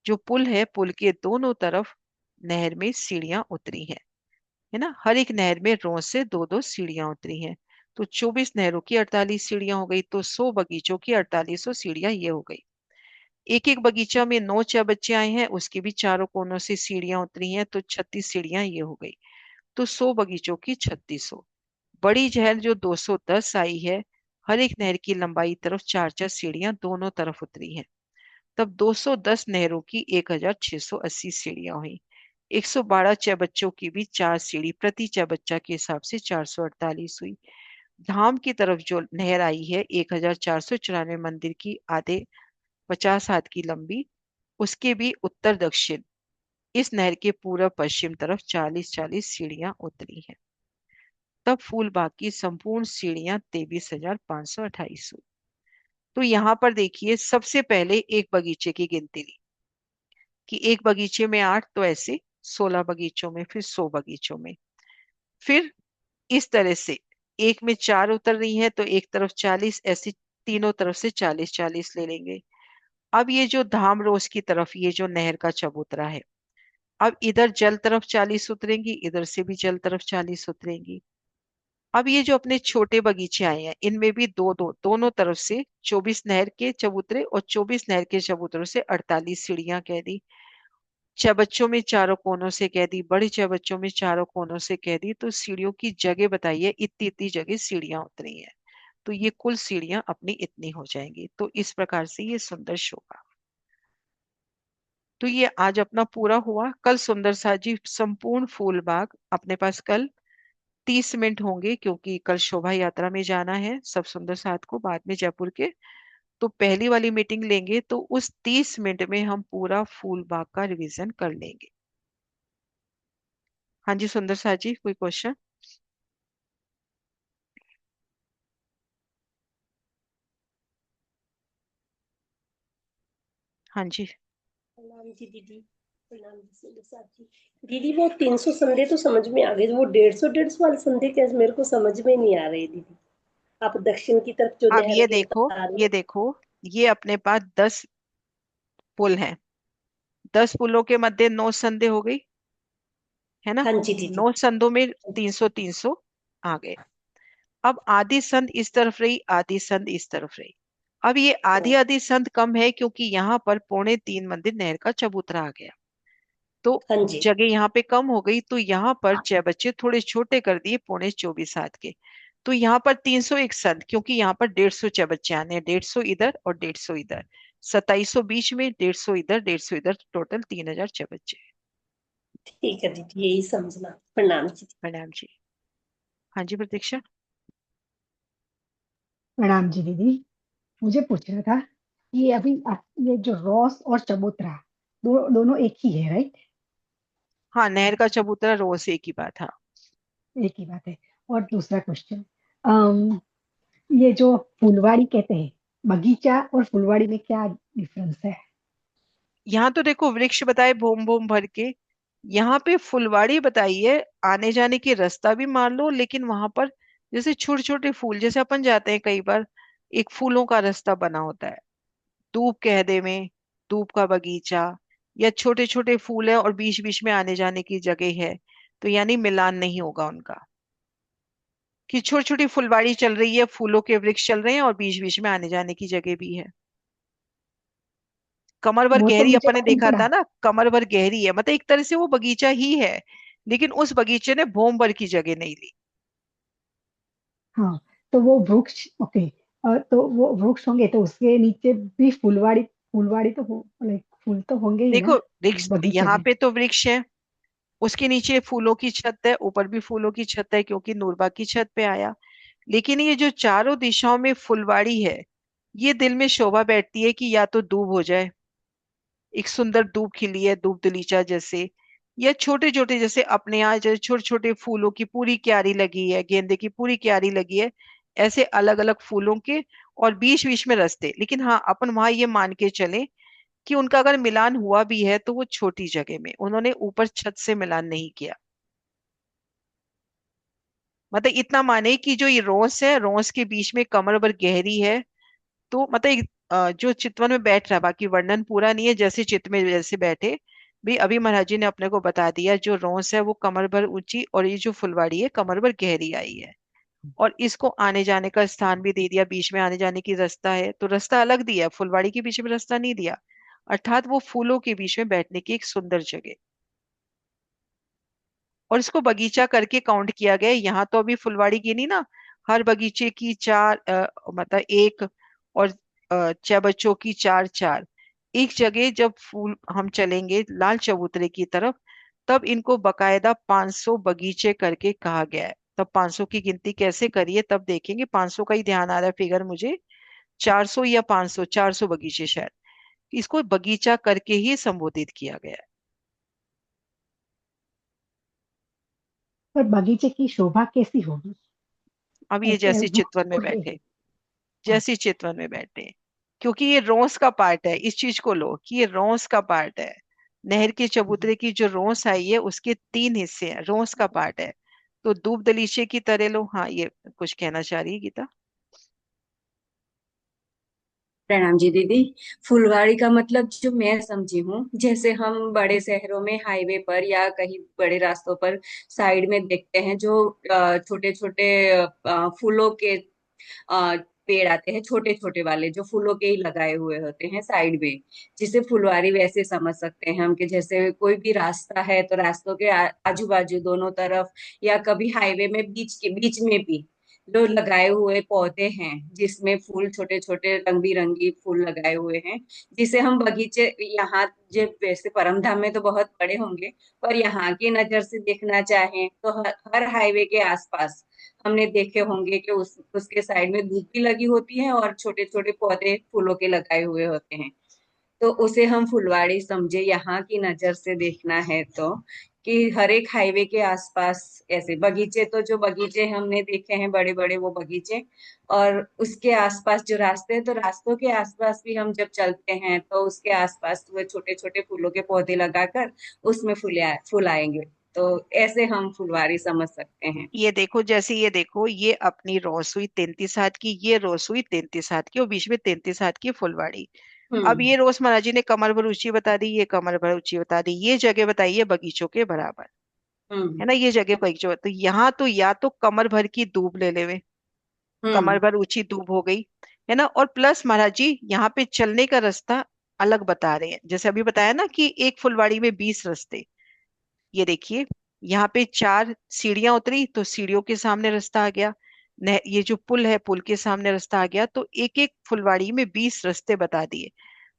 जो पुल है, पुल के दोनों तरफ नहर में सीढ़ियां उतरी हैं, है ना। हर एक नहर में रोज से 2-2 सीढ़ियां उतरी हैं, तो 24 नहरों की 48 सीढ़ियां हो गई। तो 100 बगीचों की 4800 सीढ़ियां ये हो गई। एक एक बगीचा में 9 बच्चे आए हैं, उसके भी चारों कोनों से सीढ़ियां उतरी हैं, तो 36 सीढ़ियां ये हो गई। तो 100 बगीचों की 3600। बड़ी नहर जो 210 आई है, हर एक नहर की लंबाई तरफ 4-4 सीढ़ियां दोनों तरफ उतरी हैं। तब 210 नहरों की 1680 सीढ़ियां हुई। 112 बच्चों की भी 4 सीढ़ी प्रति बच्चा के हिसाब से 448 हुई। धाम की तरफ जो नहर आई है 1494 मंदिर की आधे 50 हाथ की लंबी, उसके भी उत्तर दक्षिण इस नहर के पूर्व पश्चिम तरफ 40-40 सीढ़ियां उतरी हैं। तब फूलबाग की संपूर्ण सीढ़ियां 23,528 हुई। तो यहाँ पर देखिए, सबसे पहले एक बगीचे की गिनती ली कि एक बगीचे में 8, तो ऐसे 16 बगीचों में, फिर 100 बगीचों में। फिर इस तरह से एक में 4 उतर रही हैं, तो एक तरफ 40, ऐसे तीनों तरफ से 40-40 ले लेंगे। अब ये जो धाम रोज की तरफ ये जो नहर का चबूतरा है, अब इधर जल तरफ 40 उतरेंगी, इधर से भी जल तरफ 40 उतरेंगी। अब ये जो अपने छोटे बगीचे आए हैं, इनमें भी दो दो दोनों तरफ से 24 नहर के चबूतरे और 24 नहर के चबूतरों से 48 सीढ़ियां कह दी। चबच्चों में चारों कोनों से कह दी, बड़े चबच्चों में चारों कोनों से कह दी। तो सीढ़ियों की जगह बताइए, इतनी इतनी जगह सीढ़ियां उतरी हैं, तो ये कुल सीढ़ियां अपनी इतनी हो जाएंगी। तो इस प्रकार से ये सुंदर शोभा। तो ये आज अपना पूरा हुआ। कल सुंदर साजी संपूर्ण फूल बाग अपने पास कल 30 मिनट होंगे, क्योंकि कल शोभा यात्रा में जाना है सब सुंदर साथ को, बाद में जयपुर के। तो पहली वाली मीटिंग लेंगे, तो उस 30 मिनट में हम पूरा फूल बाग का रिवीजन कर लेंगे। हाँ जी सुंदर साथ जी, कोई क्वेश्चन? हाँ जी। प्रणाम जी दीदी। प्रणाम जी सुंदर साथ जी। दीदी वो 300 संधे तो समझ में आ गए, वो 150 वाले संधे कैसे, मेरे को समझ में नहीं आ रहे दीदी। आप दक्षिण की तरफ जो अब नहर ये के देखो, बता रहे ये हो। देखो, ये अपने पास 10 पुल हैं। 10 पुलों के मध्य 9 संधे हो गई, है ना। हाँ जी दीदी। 9 संधों में 300-300 आ गए। अब आधी संध इस तरफ रही, आधी संध इस तरफ रही। अब ये आधी हाँ आधी संध कम है, क्योंकि यहाँ पर 3.25 मंदिर नहर का चबूतरा आ गया, तो हाँ जी। जगह यहाँ पे कम हो गई। तो यहाँ पर 6 बच्चे थोड़े छोटे कर दिए, 24.25 हाथ के। तो यहाँ पर 361, क्योंकि यहाँ पर 150 बच्चे आने हैं, 150 इधर और 150 इधर, 2700 बीच में, 150 इधर 150 इधर, टोटल 3006 बच्चे। ठीक है दीदी, यही समझना। प्रणाम जी। प्रणाम जी। हाँ जी प्रतीक्षा। प्रणाम जी दीदी। मुझे पूछना था कि अभी ये जो रॉस और चबूतरा दोनों एक ही है, राइट? हाँ, नहर का चबूतरा रोज एक ही बात। हाँ। एक ही बात है। और दूसरा क्वेश्चन, ये जो फुलवाड़ी कहते हैं, बगीचा और फुलवाड़ी में क्या डिफरेंस है? यहाँ तो देखो वृक्ष बताए भूम भूम भर के, यहाँ पे फुलवाड़ी बताई है, आने जाने की रास्ता भी मान लो, लेकिन वहां पर जैसे छोटे छोटे फूल, जैसे अपन जाते हैं कई बार, एक फूलों का रास्ता बना होता है, धूप कह दे में, धूप का बगीचा, या छोटे छोटे फूल है और बीच बीच में आने जाने की जगह है, तो यानी मिलान नहीं होगा उनका, कि छोटी छोटी फुलवाड़ी चल रही है, फूलों के वृक्ष चल रहे हैं और बीच बीच में आने जाने की जगह भी है। कमर भर वो तो गहरी मुझे अपन ने मालूम देखा पड़ा। था ना, कमर भर गहरी है, मतलब एक तरह से वो बगीचा ही है, लेकिन उस बगीचे ने भोम भर की जगह नहीं ली। हाँ, तो वो वृक्ष, ओके। तो वो वृक्ष होंगे तो उसके नीचे भी फुलवाड़ी, फुलवाड़ी तो हो, लाइक फूल तो होंगे ही देखो ना वृक्ष, उस बगीचे यहाँ में। पे तो वृक्ष है, उसके नीचे फूलों की छत है, ऊपर भी फूलों की छत है क्योंकि नूरबा की छत पे आया, लेकिन ये जो चारों दिशाओं में फुलवाड़ी है, ये दिल में शोभा बैठती है कि या तो दूब हो जाए, एक सुंदर दूब खिली है, दूब दलीचा जैसे, या छोटे छोटे जैसे अपने यहाँ जैसे छोटे छोटे फूलों की पूरी क्यारी लगी है, गेंदे की पूरी क्यारी लगी है, ऐसे अलग अलग फूलों के, और बीच बीच में रास्ते, लेकिन हाँ अपन वहां ये मान के चले कि उनका अगर मिलान हुआ भी है तो वो छोटी जगह में, उन्होंने ऊपर छत से मिलान नहीं किया। मतलब इतना माने कि जो ये रोस है, रोस के बीच में कमर भर गहरी है, तो मतलब जो चितवन में बैठ रहा है, बाकी वर्णन पूरा नहीं है, जैसे चित में जैसे बैठे भी, अभी महाराज जी ने अपने को बता दिया, जो रोस है वो कमर भर ऊंची, और ये जो फुलवाड़ी है कमर भर गहरी आई है, और इसको आने जाने का स्थान भी दे दिया, बीच में आने जाने की रास्ता है, तो रास्ता अलग दिया, फुलवाड़ी के बीच में रास्ता नहीं दिया, अर्थात वो फूलों के बीच में बैठने की एक सुंदर जगह। और इसको बगीचा करके काउंट किया गया है। यहाँ तो अभी फुलवाड़ी गिनी ना, हर बगीचे की चार मतलब एक, और छह बच्चों की चार चार, एक जगह जब फूल हम चलेंगे लाल चबूतरे की तरफ, तब इनको बकायदा 500 बगीचे करके कहा गया है। तब 500 की गिनती कैसे करिए तब देखेंगे, 500 का ही ध्यान आ रहा है फिगर मुझे, 400 या 500, 400 बगीचे शायद, इसको बगीचा करके ही संबोधित किया गया है। पर बगीचे की शोभा कैसी होगी? अब ये ऐसे जैसी वृक्ष चितवन में तो है बैठे, ही। हाँ। जैसी चितवन में बैठे, क्योंकि ये रोस का पार्ट है, इस चीज को लो कि ये रोस का पार्ट है, नहर के चबूतरे की जो रोस आई है उसके 3 हिस्से हैं, रोस का पार्ट है, तो दूब दलीचे की तरह लो। हाँ, ये कुछ कहना चाह रही है गीता। प्रणाम जी दीदी। फुलवाड़ी का मतलब जो मैं समझी हूँ, जैसे हम बड़े शहरों में हाईवे पर या कहीं बड़े रास्तों पर साइड में देखते हैं जो छोटे छोटे फूलों के पेड़ आते हैं, छोटे छोटे वाले जो फूलों के ही लगाए हुए होते हैं साइड में, जिसे फुलवारी वैसे समझ सकते हैं हम, कि जैसे कोई भी रास्ता है तो रास्तों के आजू बाजू दोनों तरफ, या कभी हाईवे में बीच के बीच में भी जो लगाए हुए पौधे हैं जिसमें फूल, छोटे छोटे रंग बिरंगी फूल लगाए हुए हैं, जिसे हम बगीचे, यहाँ जो वैसे परमधाम में तो बहुत बड़े होंगे, पर यहाँ की नजर से देखना चाहें तो हर हाईवे के आसपास हमने देखे होंगे कि उसके साइड में धूप भी लगी होती है और छोटे छोटे पौधे फूलों के लगाए हुए होते हैं। तो उसे हम फुलवाड़ी समझे यहाँ की नजर से देखना है तो, कि हर एक हाईवे के आसपास ऐसे बगीचे, तो जो बगीचे हमने देखे हैं बड़े बड़े वो बगीचे, और उसके आसपास जो रास्ते हैं तो रास्तों के आसपास भी हम जब चलते हैं तो उसके आसपास वो छोटे छोटे फूलों के पौधे लगाकर उसमें फूल आएंगे। तो ऐसे हम फुलवारी समझ सकते हैं। ये देखो, जैसे ये देखो, ये अपनी रोस हुई 33 हाथ की, ये रोस हुई 33 हाथ की, और बीच में 33 हाथ की फुलवाड़ी। अब हम्म। ये रोस महाराज जी ने कमर भर ऊंची बता दी, ये कमर भर ऊंची बता दी, ये जगह बताई है बगीचों के बराबर, हम्म। है ना, ये जगह बगीचों, तो यहाँ तो या तो कमर भर की दूब ले लेवे, कमर हम्म। भर ऊंची दूब हो गई, है ना, और प्लस महाराज जी यहाँ पे चलने का रास्ता अलग बता रहे हैं, जैसे अभी बताया ना कि एक फुलवाड़ी में 20 रास्ते, ये देखिए, यहाँ पे 4 सीढ़ियां उतरी तो सीढ़ियों के सामने रास्ता आ गया, ये जो पुल है, पुल के सामने रास्ता आ गया, तो एक एक फुलवाड़ी में 20 रास्ते बता दिए।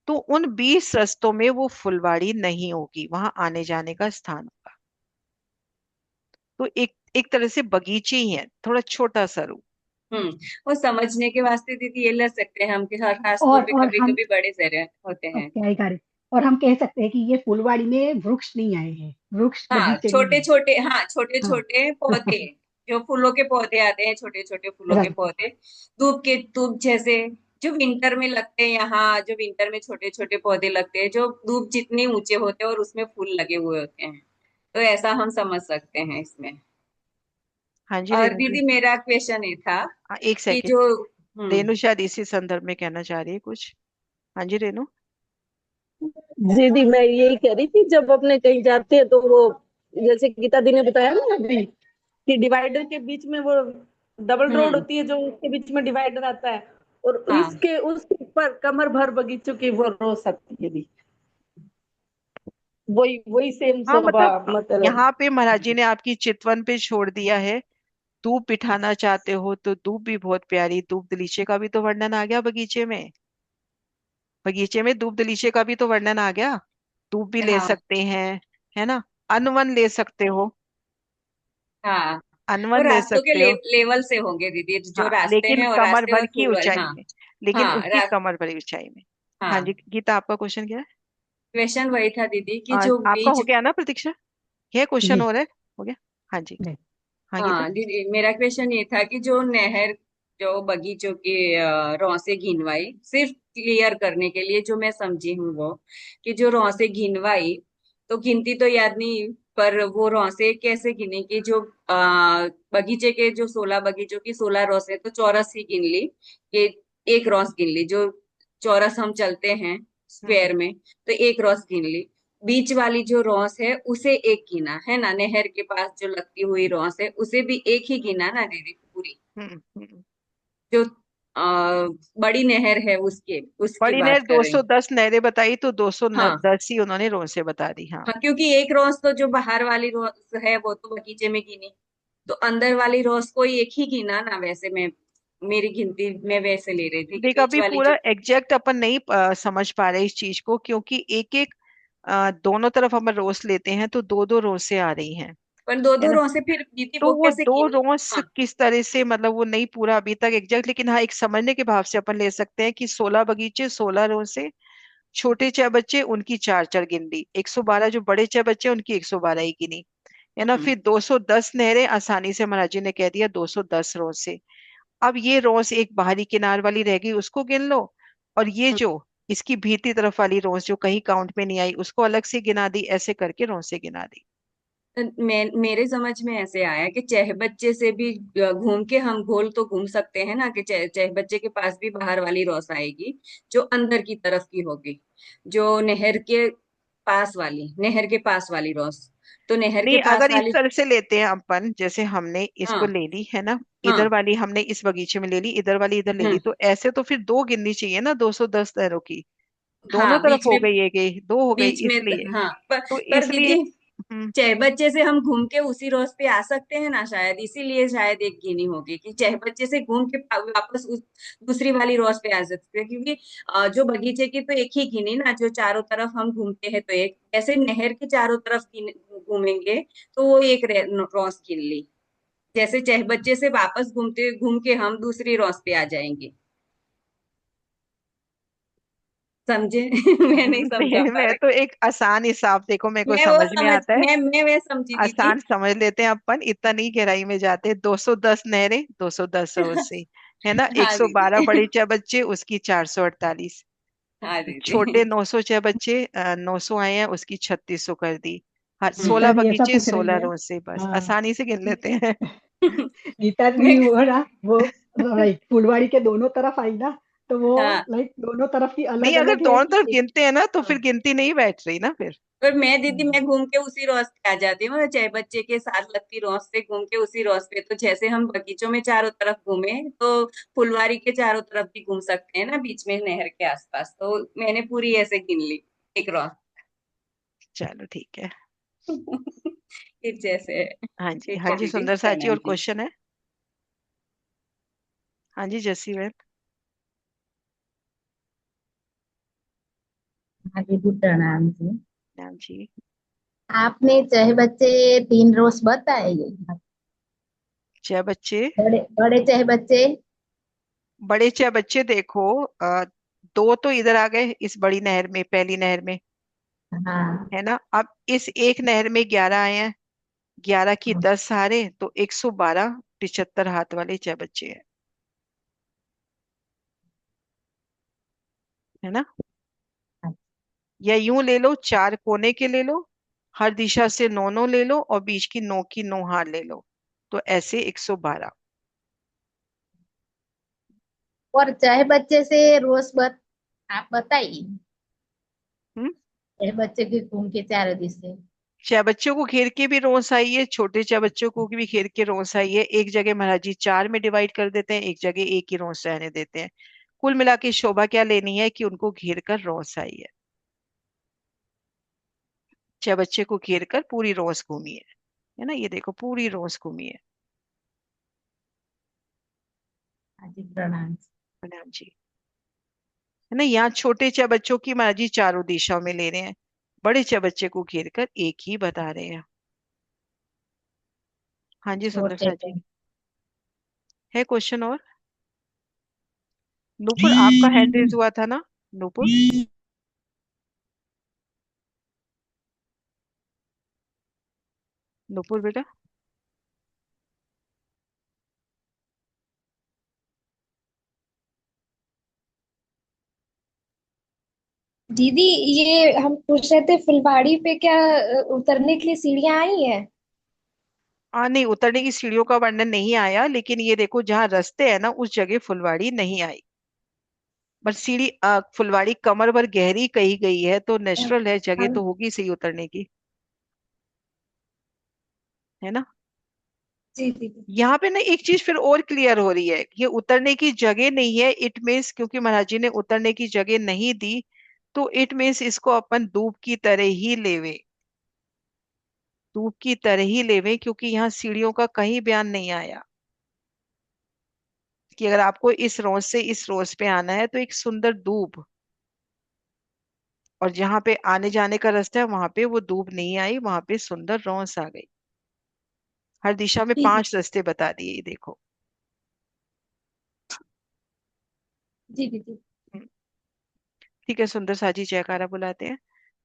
तो उन 20 रास्तों में वो फुलवाड़ी नहीं होगी, वहां आने जाने का स्थान होगा। तो एक एक तरह से बगीचे ही है, थोड़ा छोटा सा रूप। हम्म। और समझने के वास्ते दीदी ये ले सकते हैं हम कि हर रास्तों पे और कभी हम, कभी बड़े शहर होते हैं। ओके आई गॉट इट, और हम कह सकते हैं कि ये फुलवाड़ी में वृक्ष नहीं आए हैं, वृक्ष हाँ बगीचे में छोटे है। छोटे, हाँ छोटे हाँ। छोटे पौधे, जो फूलों के पौधे आते हैं, छोटे छोटे फूलों के राइट। पौधे, धूप जैसे, जो विंटर में लगते हैं यहाँ, जो विंटर में छोटे छोटे पौधे लगते हैं जो धूप जितने ऊंचे होते हैं और उसमें फूल लगे हुए होते हैं। तो ऐसा हम समझ सकते हैं इसमें। हाँ जी और रेणु जी। दीदी मेरा क्वेश्चन ये था हाँ, एक कि सेकेंड। जो रेणु शायद इसी संदर्भ में कहना चाह रही है कुछ। हाँ जी रेणु। दीदी मैं यही कह रही थी, जब अपने कहीं जाते हैं तो वो, जैसे गीता दी ने बताया ना अभी, कि डिवाइडर के बीच में वो डबल रोड हम्म। होती है, जो उसके बीच में डिवाइडर आता है, और हाँ इसके उसके ऊपर कमर भर बगीचों की वो रो सकती है दी, वही वही सेम हाँ शोभा, मतलब मतलब। यहाँ पे महाराज जी ने आपकी चितवन पे छोड़ दिया है। धूप बिठाना चाहते हो तो धूप भी बहुत प्यारी, धूप दलीचे का भी तो वर्णन आ गया बगीचे में। बगीचे में धूप दलीचे का भी तो वर्णन आ गया। धूप भी ले हाँ सकते हैं, है ना। अनवन ले सकते हो, हाँ। वो अनवन ले रास्तों के सकते हो। लेवल से होंगे दीदी, जो हाँ रास्ते लेकिन हैं और कमर रास्ते भर और की फूल वाले, ऊंचाई हाँ। में, लेकिन हाँ उसकी कमर भरी ऊंचाई में। हाँ जी हाँ। गीता, आपका क्वेश्चन क्या है? क्वेश्चन वही था दीदी कि जो आपका हो बीच, गया ना प्रतीक्षा? यह क्वेश्चन जी। हो रहा है? हो गया। हाँ जी। राइट। हाँ गीता। हाँ दीदी मेरा क्वेश्चन ये था कि जो नहर, जो बगीचों की रौसें घिनवाई, सिर्फ क्लियर करने के लिए जो मैं समझी हूँ वो, कि जो रौसें घिनवाई, तो गिनती तो याद नहीं, पर वो रौसें कैसे गिने कि जो बगीचे के जो 16 बगीचों की 16 रौसें, तो चौरस ही गिन ली, कि एक रौस गिन ली, जो चौरस हम चलते हैं हम्म। स्क्वायर में, तो एक रौस गिन ली। बीच वाली जो रॉस है उसे एक गिना है ना, नहर के पास जो लगती हुई रॉस है उसे भी एक ही गिना ना दीदी पूरी, हम्म। जो आ, बड़ी नहर है उसके उसकी बड़ी नहर बात कर रही हूँ। 210 नहरें बताई तो हाँ 210 ही उन्होंने रोन से बता दी। हाँ। हाँ, क्योंकि एक रॉस तो जो बाहर वाली रॉस है वो तो बगीचे में गिनी, तो अंदर वाली रॉस को एक ही गिना ना, वैसे मैं, मेरी गिनती मैं वैसे ले रही थी कि देख बीच अभी वाली पूरा जो, एग्जैक्ट अपन नहीं समझ पा रहे इस चीज को, क्योंकि एक एक दोनों तरफ हम रोस लेते हैं तो दो दो रोसें आ रही हैं, पर दो है दो ना। रॉस से फिर दीदी तो वो वो कैसे दो गिनी। रोस हाँ किस तरह से, मतलब वो नहीं पूरा अभी तक एग्जैक्ट, लेकिन हाँ एक समझने के भाव से अपन ले सकते हैं कि 16 बगीचे 16 रोसे, छोटे छह बच्चे उनकी चार चार गिन ली, 112 जो बड़े छह बच्चे उनकी 112 ही गिनी, है ना। हम्म फिर 210 नहरें आसानी से महाराज जी ने कह दिया 210 रोसे। अब ये रोस एक बाहरी किनार वाली रह गई, उसको गिन लो। और ये जो इसकी भीतरी तरफ वाली रोस जो कहीं काउंट में नहीं आई, उसको अलग से गिना दी, ऐसे करके रोसे गिना दी। तो मेरे समझ में ऐसे आया कि चह बच्चे से भी घूम के हम गोल तो घूम सकते हैं ना, कि चह चह बच्चे के पास भी बाहर वाली रौस आएगी, जो अंदर की तरफ की होगी, जो नहर के पास वाली रौस, तो नहर के नहीं, पास अगर इस वाली, तरह से लेते हैं अपन, जैसे हमने इसको हाँ ले ली है ना, इधर हाँ वाली हमने इस बगीचे में ले ली, इधर वाली इधर ले ली, हम्म, तो ऐसे तो फिर दो गिननी चाहिए ना 210 नहरों की। दोनों हाँ तरफ बीच हो में, गई, एक गई, दो हो गई, बीच में इसलिए। हाँ, तो पर इसलिए। दीदी हम्म। चह बच्चे से हम घूम के उसी रोज पे आ सकते हैं ना, शायद इसीलिए शायद एक गिनी होगी कि चह बच्चे से घूम के वापस उस दूसरी वाली रोज पे आ सकते हैं, क्योंकि जो बगीचे की तो एक ही गिनी ना, जो चारों तरफ हम घूमते हैं तो एक, ऐसे नहर के चारों तरफ घूमेंगे तो वो एक रोज गिन ली, जैसे चह बच्चे से वापस घूम के हम दूसरी रोज पे आ जाएंगे, समझे। मैं नहीं समझा पा मैं रही। तो एक आसान हिसाब, देखो मेरे को समझ में आता है। मैं वह समझी दीदी। आसान समझ लेते हैं अपन, इतना नहीं गहराई में जाते। 210 नहरें 210 रोसे, है ना। हाँ 112 दीदी। बड़े छह बच्चे उसकी 448, हाँ दीदी। छोटे 906 बच्चे 900 आए हैं उसकी 3600 कर दी। हाँ हम्म। सोलह गीता जी ऐसा बगीचे पूछ रही 16 है। रोसे, बस हाँ। आसानी से गिन लेते हैं। गीता मैं, जी वो ना, वो लाइक फुलवाड़ी के दोनों तरफ आई ना, तो वो हाँ लाइक दोनों तरफ की अलग नहीं, अगर अलग है दोनों कि तरफ एक। गिनते हैं ना तो हाँ। फिर गिनती नहीं बैठ रही ना फिर। पर मैं दीदी, हम्म। मैं घूम के उसी रोज पे आ जाती हूँ, चाहे बच्चे के साथ लगती रोज से घूम के उसी रोज पे, तो जैसे हम बगीचों में चारों तरफ घूमे तो फुलवारी के चारों तरफ भी घूम सकते हैं ना, बीच में नहर के आसपास, तो मैंने पूरी ऐसे गिन ली एक रोज। चलो ठीक है। फिर जैसे, हाँ जी, ठीक हाँ है जी दीदी, सुंदर सा जी, प्रणाम और जी। क्वेश्चन है? हाँ जी जसी बहन। हाँ दीदी प्रणाम जी। नाम जी। आपने चाहे बच्चे 3 रोज बताए। छह बच्चे। बड़े बड़े चाहे बच्चे। बड़े छह बच्चे देखो, दो तो इधर आ गए इस बड़ी नहर में, पहली नहर में, हाँ। है ना। अब इस एक नहर में 11 आए हैं, 11 की 10 हारे तो 112, 75 हाथ वाले छह बच्चे हैं, है ना। या यूं ले लो, चार कोने के ले लो, हर दिशा से नौ नौ ले लो और बीच की नौ की नौ हार ले लो, तो ऐसे 112। और चाहे बच्चे से रोज आप बताइए। हम्म। चाहे बच्चे की घूम के चारों दिशा। छह बच्चों को घेर के भी रोस आई है, छोटे छह बच्चों को भी घेर के रोस आई है। एक जगह महाराज जी चार में डिवाइड कर देते हैं, एक जगह एक ही रोस रहने देते हैं। कुल मिला के शोभा क्या लेनी है कि उनको घेर कर रोस आई है। छह बच्चे को घेर कर पूरी रोस घूमी है ना। ये देखो पूरी रोस घूमी है। हाँ जी प्रणाम। प्रणाम जी। है ना, यहाँ छोटे छह बच्चों की महाराज जी चारों दिशाओं में ले रहे हैं, बड़े छह बच्चे को घेर कर एक ही बता रहे हैं। हाँ जी सुंदर छोटे सा जी। को। है क्वेश्चन और? नूपुर आपका हैंड रेज हुआ था ना, नूपुर। नूपुर बेटा। दीदी, ये हम पूछ रहे थे फुलवाड़ी पे क्या उतरने के लिए सीढ़ियां आई हैं? नहीं, उतरने की सीढ़ियों का वर्णन नहीं आया, लेकिन ये देखो जहाँ रास्ते है ना उस जगह फुलवाड़ी नहीं आई। बट सीढ़ी फुलवाड़ी कमर भर गहरी कही गई है, तो नेचुरल है, जगह हम तो होगी सही उतरने की, है ना। जी दीदी। यहाँ पे ना एक चीज फिर और क्लियर हो रही है, ये उतरने की जगह नहीं है। इट मीन्स क्योंकि महाराज जी ने उतरने की जगह नहीं दी, तो इट मीन्स इसको अपन धूप की तरह ही लेवे, धूप की तरह ही लेवे, क्योंकि यहाँ सीढ़ियों का कहीं बयान नहीं आया कि अगर आपको इस रोज से इस रोज पे आना है तो एक सुंदर धूप, और जहां पे आने जाने का रास्ता है वहां पे वो धूप नहीं आई, वहां पे सुंदर रोस आ गई। हर दिशा में जी 5 रास्ते बता दिए, ये देखो। जी दीदी। हम्म, ठीक है, सुंदर साजी जयकारा बुलाते हैं।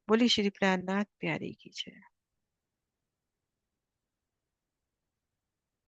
बोली श्री प्राणनाथ प्यारी की जय।